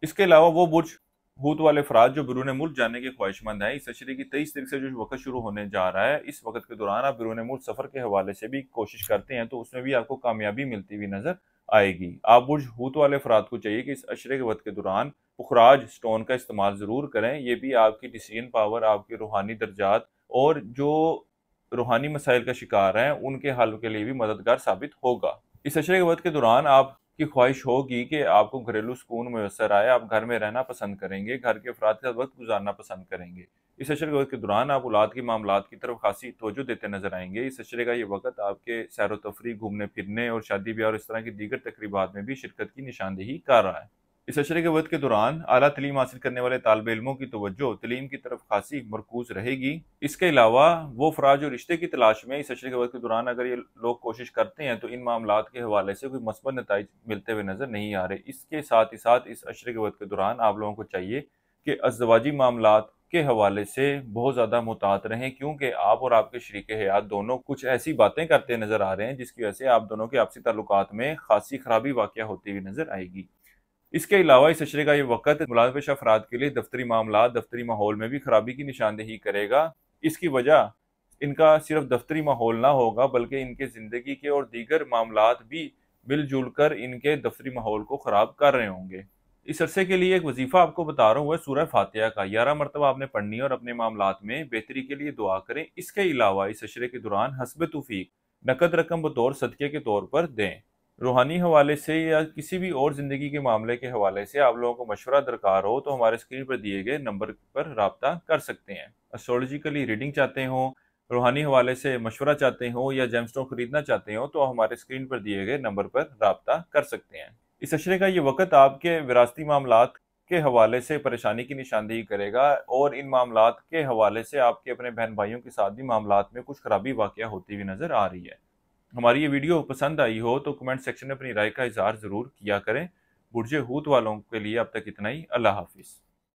इसके अलावा वो बुर्ज हूत वाले अफराद जो बिरून मुल्क जाने के ख्वाहिशमंद हैं, इस अशरे की 23 तारीख से जो वक्त शुरू होने जा रहा है, इस वक्त के दौरान आप बिरून मुल्क सफर के हवाले से भी कोशिश करते हैं तो उसमें भी आपको कामयाबी मिलती हुई नजर आएगी। आप बुर्ज हूत वाले अफराद को चाहिए कि इस अशरे के वक्त के दौरान पुखराज स्टोन का इस्तेमाल जरूर करें। ये भी आपकी डिसीजन पावर, आपके रूहानी दर्जात और जो रूहानी मसाइल का शिकार हैं उनके हल के लिए भी मददगार साबित होगा। इस अशरे के वक्त के दौरान आपकी ख्वाहिश होगी कि आपको घरेलू सुकून मैसर आए, आप घर में रहना पसंद करेंगे, घर के अफराद के साथ वक्त गुजारना पसंद करेंगे। इस अशरे के वक्त के दौरान आप औलाद की मामलात की तरफ खासी तवज्जो देते नजर आएंगे। इस अशरे का ये वक्त आपके सैर व तफरी, घूमने फिरने और शादी ब्याह और इस तरह की दीगर तकरीबात में भी शिरकत की निशानदेही कर रहा है। इस अशरे के वक्त के दौरान आला तलीम हासिल करने वाले तालिब इल्मों की तवज्जो तलीम की तरफ खासी मरकूज रहेगी। इसके अलावा वो अफराद जो रिश्ते की तलाश में इस अशरे के वक्त के दौरान अगर ये लोग कोशिश करते हैं तो इन मामलात के हवाले से कोई मस्बत नताइज मिलते हुए नजर नहीं आ रहे। इसके साथ ही साथ इस अशरे के वक्त के दौरान आप लोगों को चाहिए कि अज़दवाजी मामलात के हवाले से बहुत ज़्यादा मुहतात रहें, क्योंकि आप और आपके शरीक हयात दोनों कुछ ऐसी बातें करते नजर आ रहे हैं जिसकी वजह से आप दोनों के आपसी ताल्लुकात में खासी खराबी वाक़या होती हुई नजर आएगी। इसके अलावा इस अशरे का ये वक्त मुलाज़िम अफराद के लिए दफ्तरी मामला, दफ्तरी माहौल में भी खराबी की निशानदेही करेगा। इसकी वजह इनका सिर्फ दफ्तरी माहौल ना होगा बल्कि इनके ज़िंदगी के और दीगर मामलात भी मिलजुल कर इनके दफ्तरी माहौल को ख़राब कर रहे होंगे। इस अरसे के लिए एक वजीफ़ा आपको बता रहा हूँ, वह सूरह फातिहा का 11 मरतबा आपने पढ़नी है और अपने मामलात में बेहतरी के लिए दुआ करें। इसके अलावा इस अशरे के दौरान हस्ब तौफीक नकद रकम बतौर सदक़े के तौर पर दें। रूहानी हवाले से या किसी भी और ज़िंदगी के मामले के हवाले से आप लोगों को मशवरा दरकार हो तो हमारे स्क्रीन पर दिए गए नंबर पर रब्ता कर सकते हैं। एस्ट्रोलॉजिकली रीडिंग चाहते हो, रूहानी हवाले से मशवरा चाहते हो या जेमस्टोन खरीदना चाहते हो तो हमारे स्क्रीन पर दिए गए नंबर पर रब्ता कर सकते हैं। इस अशरे का ये वक्त आपके विरासती मामलात के हवाले से परेशानी की निशानदेही करेगा और इन मामलात के हवाले से आपके अपने बहन भाइयों के साथ भी मामलात में कुछ खराबी वाक़या होती हुई नज़र आ रही है। हमारी ये वीडियो पसंद आई हो तो कमेंट सेक्शन में अपनी राय का इज़हार ज़रूर किया करें। बुर्ज हूत वालों के लिए अब तक इतना ही। अल्लाह हाफिज़।